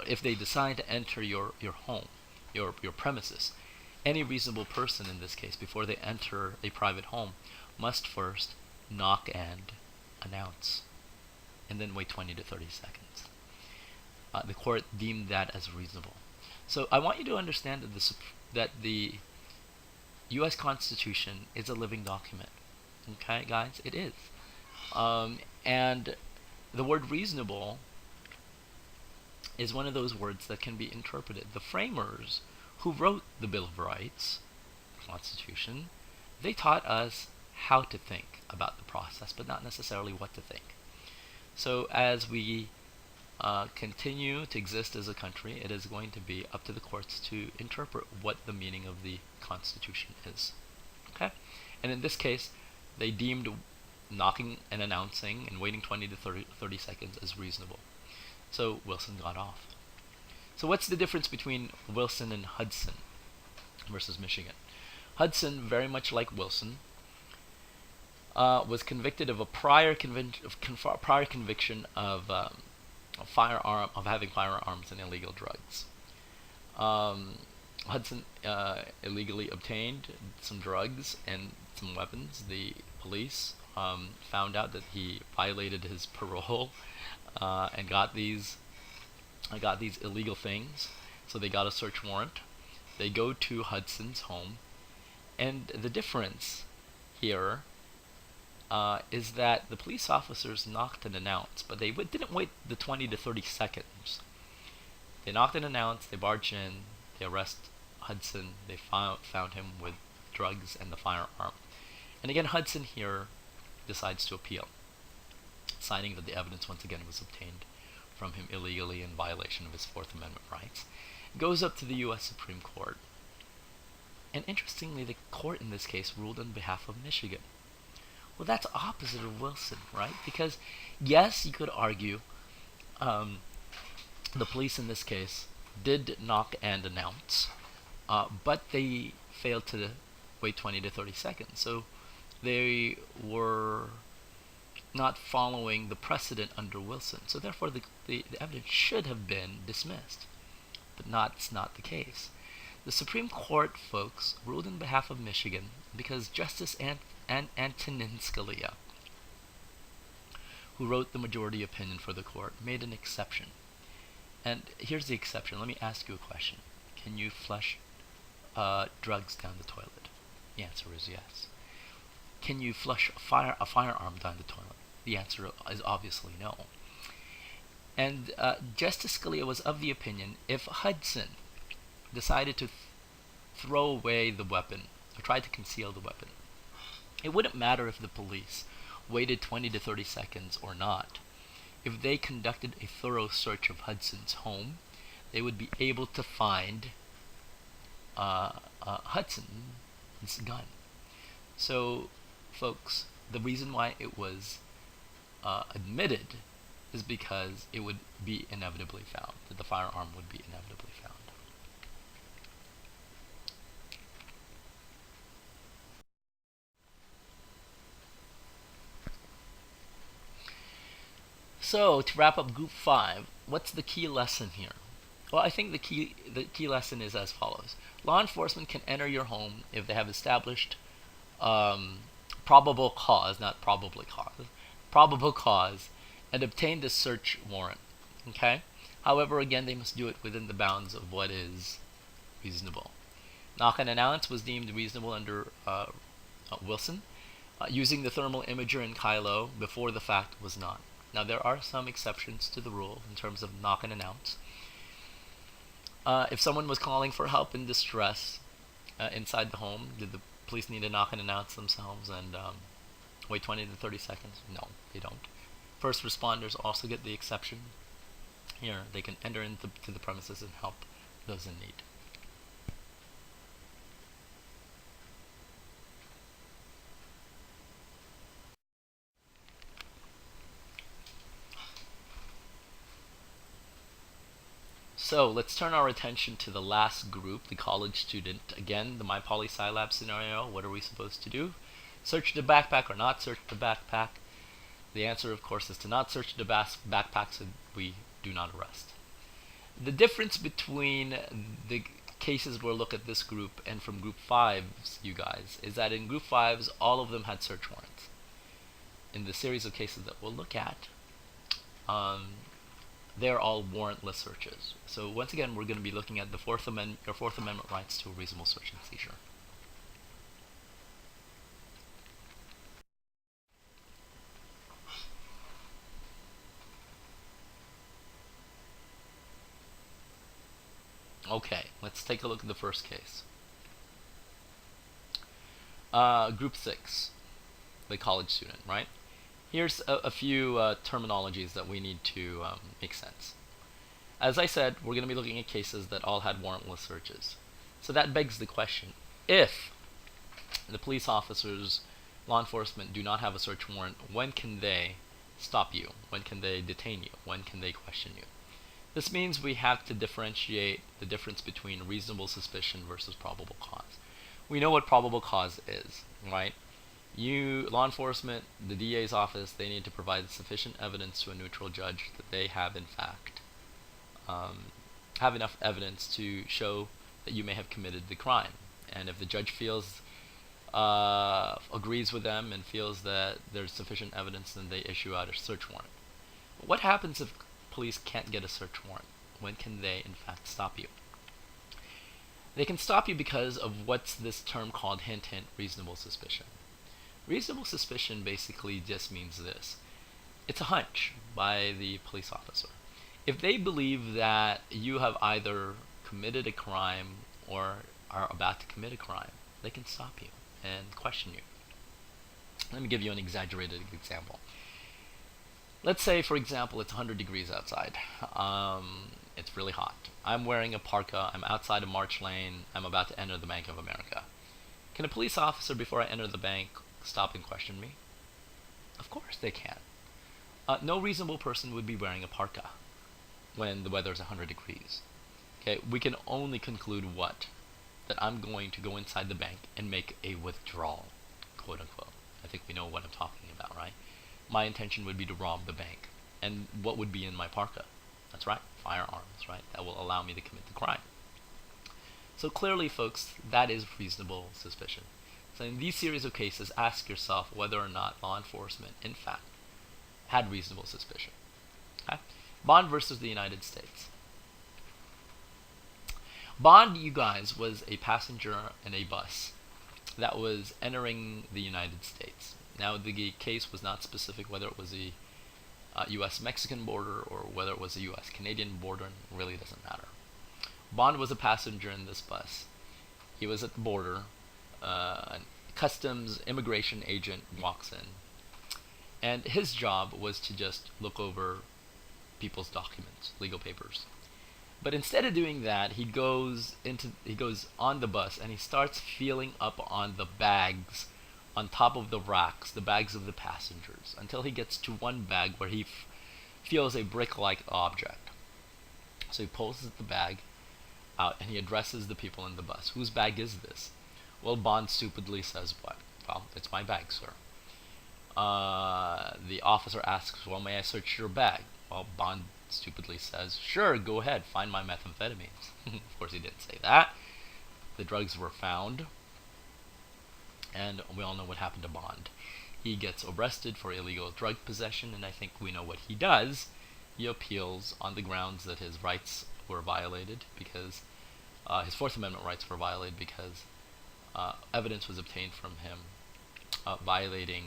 if they decide to enter your home, your premises, any reasonable person in this case, before they enter a private home, must first knock and announce, and then wait 20 to 30 seconds. The court deemed that as reasonable. So I want you to understand that the U.S. Constitution is a living document. Okay, guys, it is. And the word reasonable is one of those words that can be interpreted. The framers who wrote the Bill of Rights, Constitution, they taught us how to think about the process, but not necessarily what to think. So as we continue to exist as a country, it is going to be up to the courts to interpret what the meaning of the Constitution is. Okay? And in this case, they deemed knocking and announcing and waiting 20 to 30 seconds as reasonable. So Wilson got off. So what's the difference between Wilson and Hudson versus Michigan? Hudson, very much like Wilson, was convicted of a prior conviction of having firearms and illegal drugs. Hudson illegally obtained some drugs and some weapons. The police found out that he violated his parole and got these illegal things. So they got a search warrant. They go to Hudson's home, and the difference here is that the police officers knocked and announced, but they didn't wait the 20 to 30 seconds. They knocked and announced, they barged in, they arrest Hudson, they found him with drugs and the firearm. And again, Hudson here decides to appeal, citing that the evidence once again was obtained from him illegally in violation of his Fourth Amendment rights. It goes up to the U.S. Supreme Court. And interestingly, the court in this case ruled on behalf of Michigan. Well, that's opposite of Wilson, right? Because, yes, you could argue the police in this case did knock and announce, but they failed to wait 20 to 30 seconds. So they were not following the precedent under Wilson. So therefore, the evidence should have been dismissed. But it's not the case. The Supreme Court, folks, ruled on behalf of Michigan because Justice Antonin Scalia, who wrote the majority opinion for the court, made an exception. And here's the exception. Let me ask you a question. Can you flush drugs down the toilet? The answer is yes. Can you flush a firearm down the toilet? The answer is obviously no. And Justice Scalia was of the opinion, if Hudson decided to throw away the weapon, or tried to conceal the weapon, it wouldn't matter if the police waited 20 to 30 seconds or not. If they conducted a thorough search of Hudson's home, they would be able to find Hudson's gun. So, folks, the reason why it was admitted is because it would be inevitably found, that the firearm would be inevitably found. So to wrap up Group 5, what's the key lesson here? Well, I think the key lesson is as follows. Law enforcement can enter your home if they have established probable cause, not probably cause, probable cause, and obtained a search warrant. Okay? However, again, they must do it within the bounds of what is reasonable. Knock and announce was deemed reasonable under Wilson. Using the thermal imager in Kylo before the fact was not. Now, there are some exceptions to the rule in terms of knock and announce. If someone was calling for help in distress inside the home, did the police need to knock and announce themselves and wait 20 to 30 seconds? No, they don't. First responders also get the exception. Here, they can enter into the premises and help those in need. So let's turn our attention to the last group, the college student. Again, the My Poli Sci Lab scenario. What are we supposed to do? Search the backpack or not search the backpack? The answer, of course, is to not search the backpack so we do not arrest. The difference between the cases we'll look at this group and from Group 5's, you guys, is that in Group 5's, all of them had search warrants. In the series of cases that we'll look at, they're all warrantless searches. So once again, we're going to be looking at the your Fourth Amendment rights to a reasonable search and seizure. Okay, let's take a look at the first case. Group 6, the college student, right? Here's a few terminologies that we need to make sense. As I said, we're going to be looking at cases that all had warrantless searches. So that begs the question, if the police officers, law enforcement, do not have a search warrant, when can they stop you? When can they detain you? When can they question you? This means we have to differentiate the difference between reasonable suspicion versus probable cause. We know what probable cause is, right? Law enforcement, the DA's office, they need to provide sufficient evidence to a neutral judge that they have in fact have enough evidence to show that you may have committed the crime. And if the judge feels agrees with them and feels that there's sufficient evidence, then they issue out a search warrant. But what happens if police can't get a search warrant? When can they in fact stop you? They can stop you because of what's this term called hint hint reasonable suspicion. Reasonable suspicion basically just means this. It's a hunch by the police officer. If they believe that you have either committed a crime or are about to commit a crime, they can stop you and question you. Let me give you an exaggerated example. Let's say, for example, it's 100 degrees outside. It's really hot. I'm wearing a parka. I'm outside of March Lane. I'm about to enter the Bank of America. Can a police officer, before I enter the bank, stop and question me? Of course they can. No reasonable person would be wearing a parka when the weather is 100 degrees. Okay, we can only conclude what? That I'm going to go inside the bank and make a withdrawal, quote unquote. I think we know what I'm talking about, right? My intention would be to rob the bank. And what would be in my parka? That's right, firearms, right? That will allow me to commit the crime. So clearly, folks, that is reasonable suspicion. So in these series of cases, ask yourself whether or not law enforcement, in fact, had reasonable suspicion. Okay? Bond versus the United States. Bond, you guys, was a passenger in a bus that was entering the United States. Now, the case was not specific whether it was a U.S.-Mexican border or whether it was a U.S.-Canadian border. It really doesn't matter. Bond was a passenger in this bus. He was at the border. A customs immigration agent walks in. And his job was to just look over people's documents, legal papers. But instead of doing that, he goes on the bus and he starts feeling up on the bags on top of the racks, the bags of the passengers, until he gets to one bag where he feels a brick-like object. So he pulls the bag out and he addresses the people in the bus. Whose bag is this? Well, Bond stupidly says what? Well, it's my bag, sir. The officer asks, well, may I search your bag? Well, Bond stupidly says, sure, go ahead, find my methamphetamines. Of course he didn't say that. The drugs were found, and we all know what happened to Bond. He gets arrested for illegal drug possession, and I think we know what he does. He appeals on the grounds that his rights were violated because his Fourth Amendment rights were violated because evidence was obtained from him violating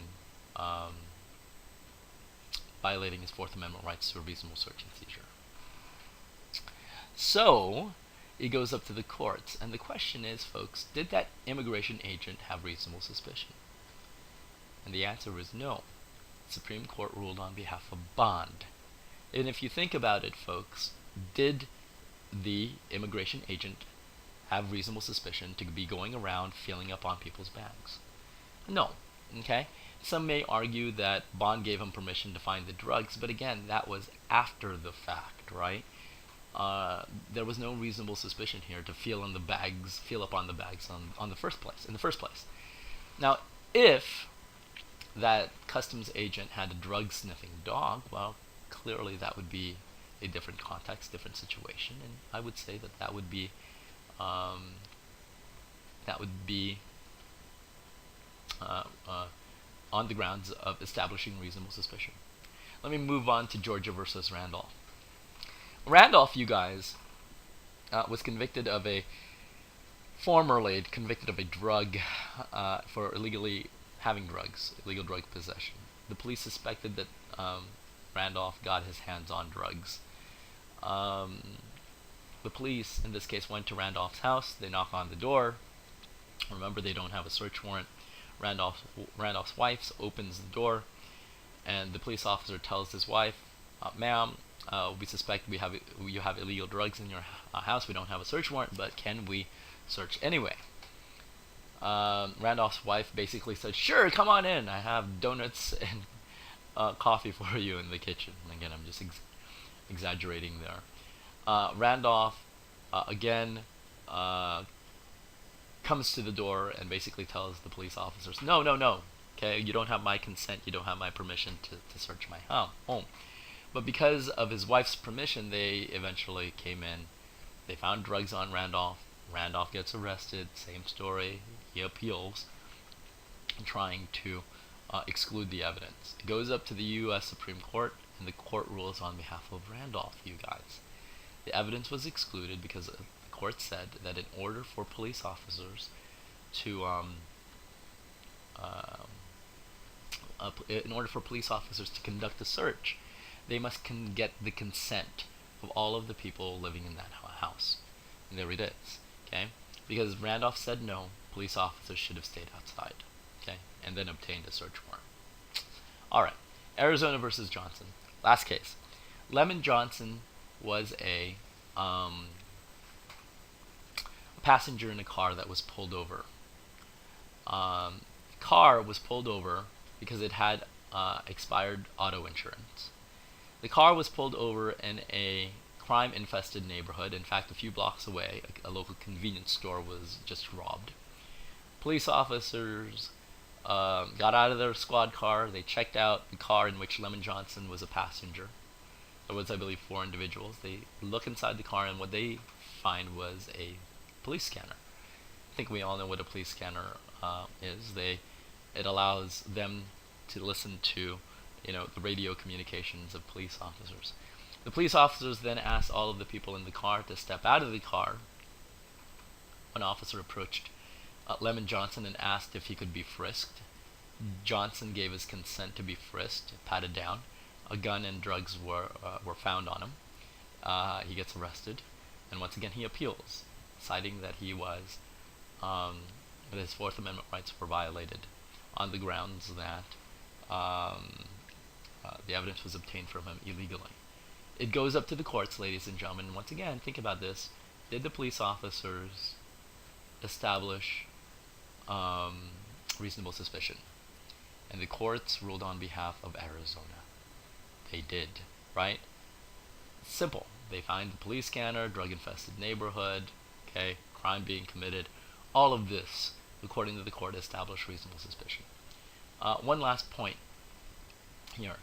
his Fourth Amendment rights to a reasonable search and seizure. So it goes up to the courts, and the question is, folks, did that immigration agent have reasonable suspicion? And the answer is no. The Supreme Court ruled on behalf of Bond. And if you think about it, folks, did the immigration agent have reasonable suspicion to be going around filling up on people's bags? No. Okay? Some may argue that Bond gave him permission to find the drugs, but again, that was after the fact, right? There was no reasonable suspicion here to fill up on the bags in the first place. Now, if that customs agent had a drug sniffing dog, well, clearly that would be a different context, different situation, and I would say that would be on the grounds of establishing reasonable suspicion. Let me move on to Georgia versus Randolph. Randolph, you guys, was convicted of a drug for illegally having drugs, illegal drug possession. The police suspected that Randolph got his hands on drugs. The police, in this case, went to Randolph's house. They knock on the door. Remember, they don't have a search warrant. Randolph's wife opens the door, and the police officer tells his wife, ma'am, we suspect you have illegal drugs in your house. We don't have a search warrant, but can we search anyway? Randolph's wife basically said, sure, come on in. I have donuts and coffee for you in the kitchen. And again, I'm just exaggerating there. Randolph, again, comes to the door and basically tells the police officers, no, okay, you don't have my consent, you don't have my permission to search my home. But because of his wife's permission, they eventually came in. They found drugs on Randolph. Randolph gets arrested, same story. He appeals, trying to exclude the evidence. It goes up to the U.S. Supreme Court, and the court rules on behalf of Randolph, you guys. The evidence was excluded because the court said that in order for police officers to conduct a search, they must get the consent of all of the people living in that house. And there it is, okay? Because Randolph said no, police officers should have stayed outside, okay? And then obtained a search warrant. All right, Arizona versus Johnson. Last case. Lemon Johnson was a passenger in a car that was pulled over. The car was pulled over because it had expired auto insurance. The car was pulled over in a crime-infested neighborhood. In fact, a few blocks away, a local convenience store was just robbed. Police officers got out of their squad car. They checked out the car in which Lemon Johnson was a passenger. There was, I believe, 4 individuals. They look inside the car, and what they find was a police scanner. I think we all know what a police scanner is. It allows them to listen to the radio communications of police officers. The police officers then asked all of the people in the car to step out of the car. An officer approached Lemon Johnson and asked if he could be frisked. Johnson gave his consent to be frisked, patted down. A gun and drugs were found on him. He gets arrested, and once again he appeals, citing that that his Fourth Amendment rights were violated on the grounds that the evidence was obtained from him illegally. It goes up to the courts, ladies and gentlemen. Once again, think about this. Did the police officers establish reasonable suspicion? And the courts ruled on behalf of Arizona. They did, right? Simple. They find the police scanner, drug-infested neighborhood, okay, crime being committed. All of this, according to the court, established reasonable suspicion. One last point. here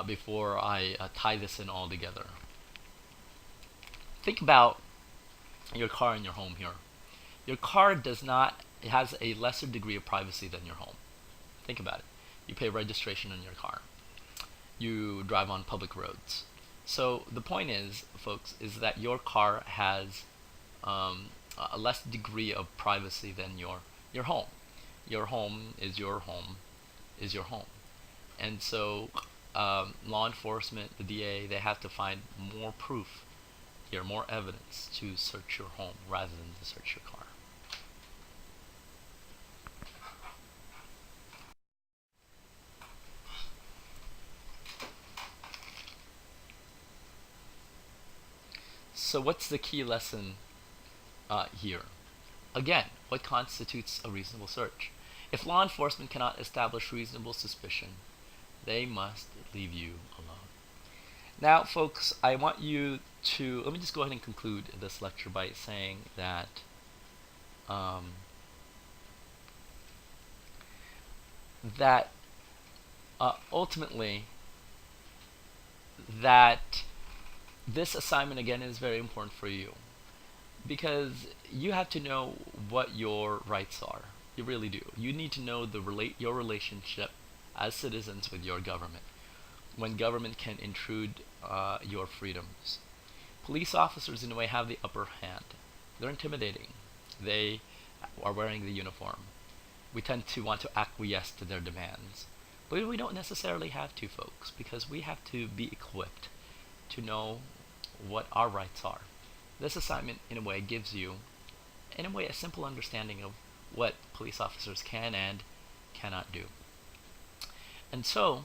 before I tie this in all together. Think about your car in your home here. Your car it has a lesser degree of privacy than your home. Think about it. You pay registration on your car. You drive on public roads. So the point is, folks, is that your car has a less degree of privacy than your home. Your home is your home is your home. And so law enforcement, the DA, they have to find more proof here, more evidence to search your home rather than to search your car. So what's the key lesson here? Again, what constitutes a reasonable search? If law enforcement cannot establish reasonable suspicion, they must leave you alone. Now, folks, I want you to, let me just go ahead and conclude this lecture by saying that ultimately, that this assignment again is very important for you, because you have to know what your rights are. You really do. You need to know your relationship as citizens with your government, when government can intrude your freedoms. Police officers, in a way, have the upper hand. They're intimidating. They are wearing the uniform. We tend to want to acquiesce to their demands. But we don't necessarily have to, folks, because we have to be equipped to know what our rights are. This assignment, in a way, gives you, in a way, a simple understanding of what police officers can and cannot do. And so,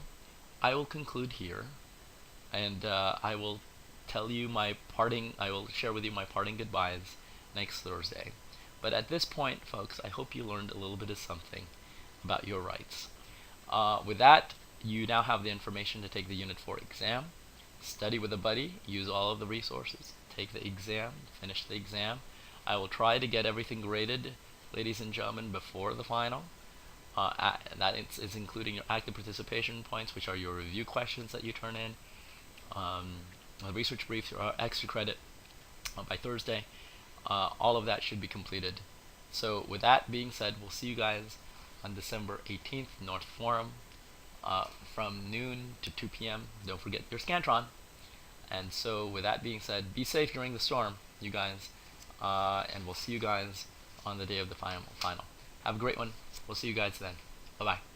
I will conclude here, and I will I will share with you my parting goodbyes next Thursday. But at this point, folks, I hope you learned a little bit of something about your rights. With that, you now have the information to take the Unit 4 exam. Study with a buddy, use all of the resources, take the exam, finish the exam. I will try to get everything graded, ladies and gentlemen, before the final. That is including your active participation points, which are your review questions that you turn in, the research briefs, extra credit by Thursday. All of that should be completed. So with that being said, we'll see you guys on December 18th, North Forum, from noon to 2 p.m. Don't forget your Scantron. And so with that being said, be safe during the storm, you guys, and we'll see you guys on the day of the final. Have a great one. We'll see you guys then. Bye-bye.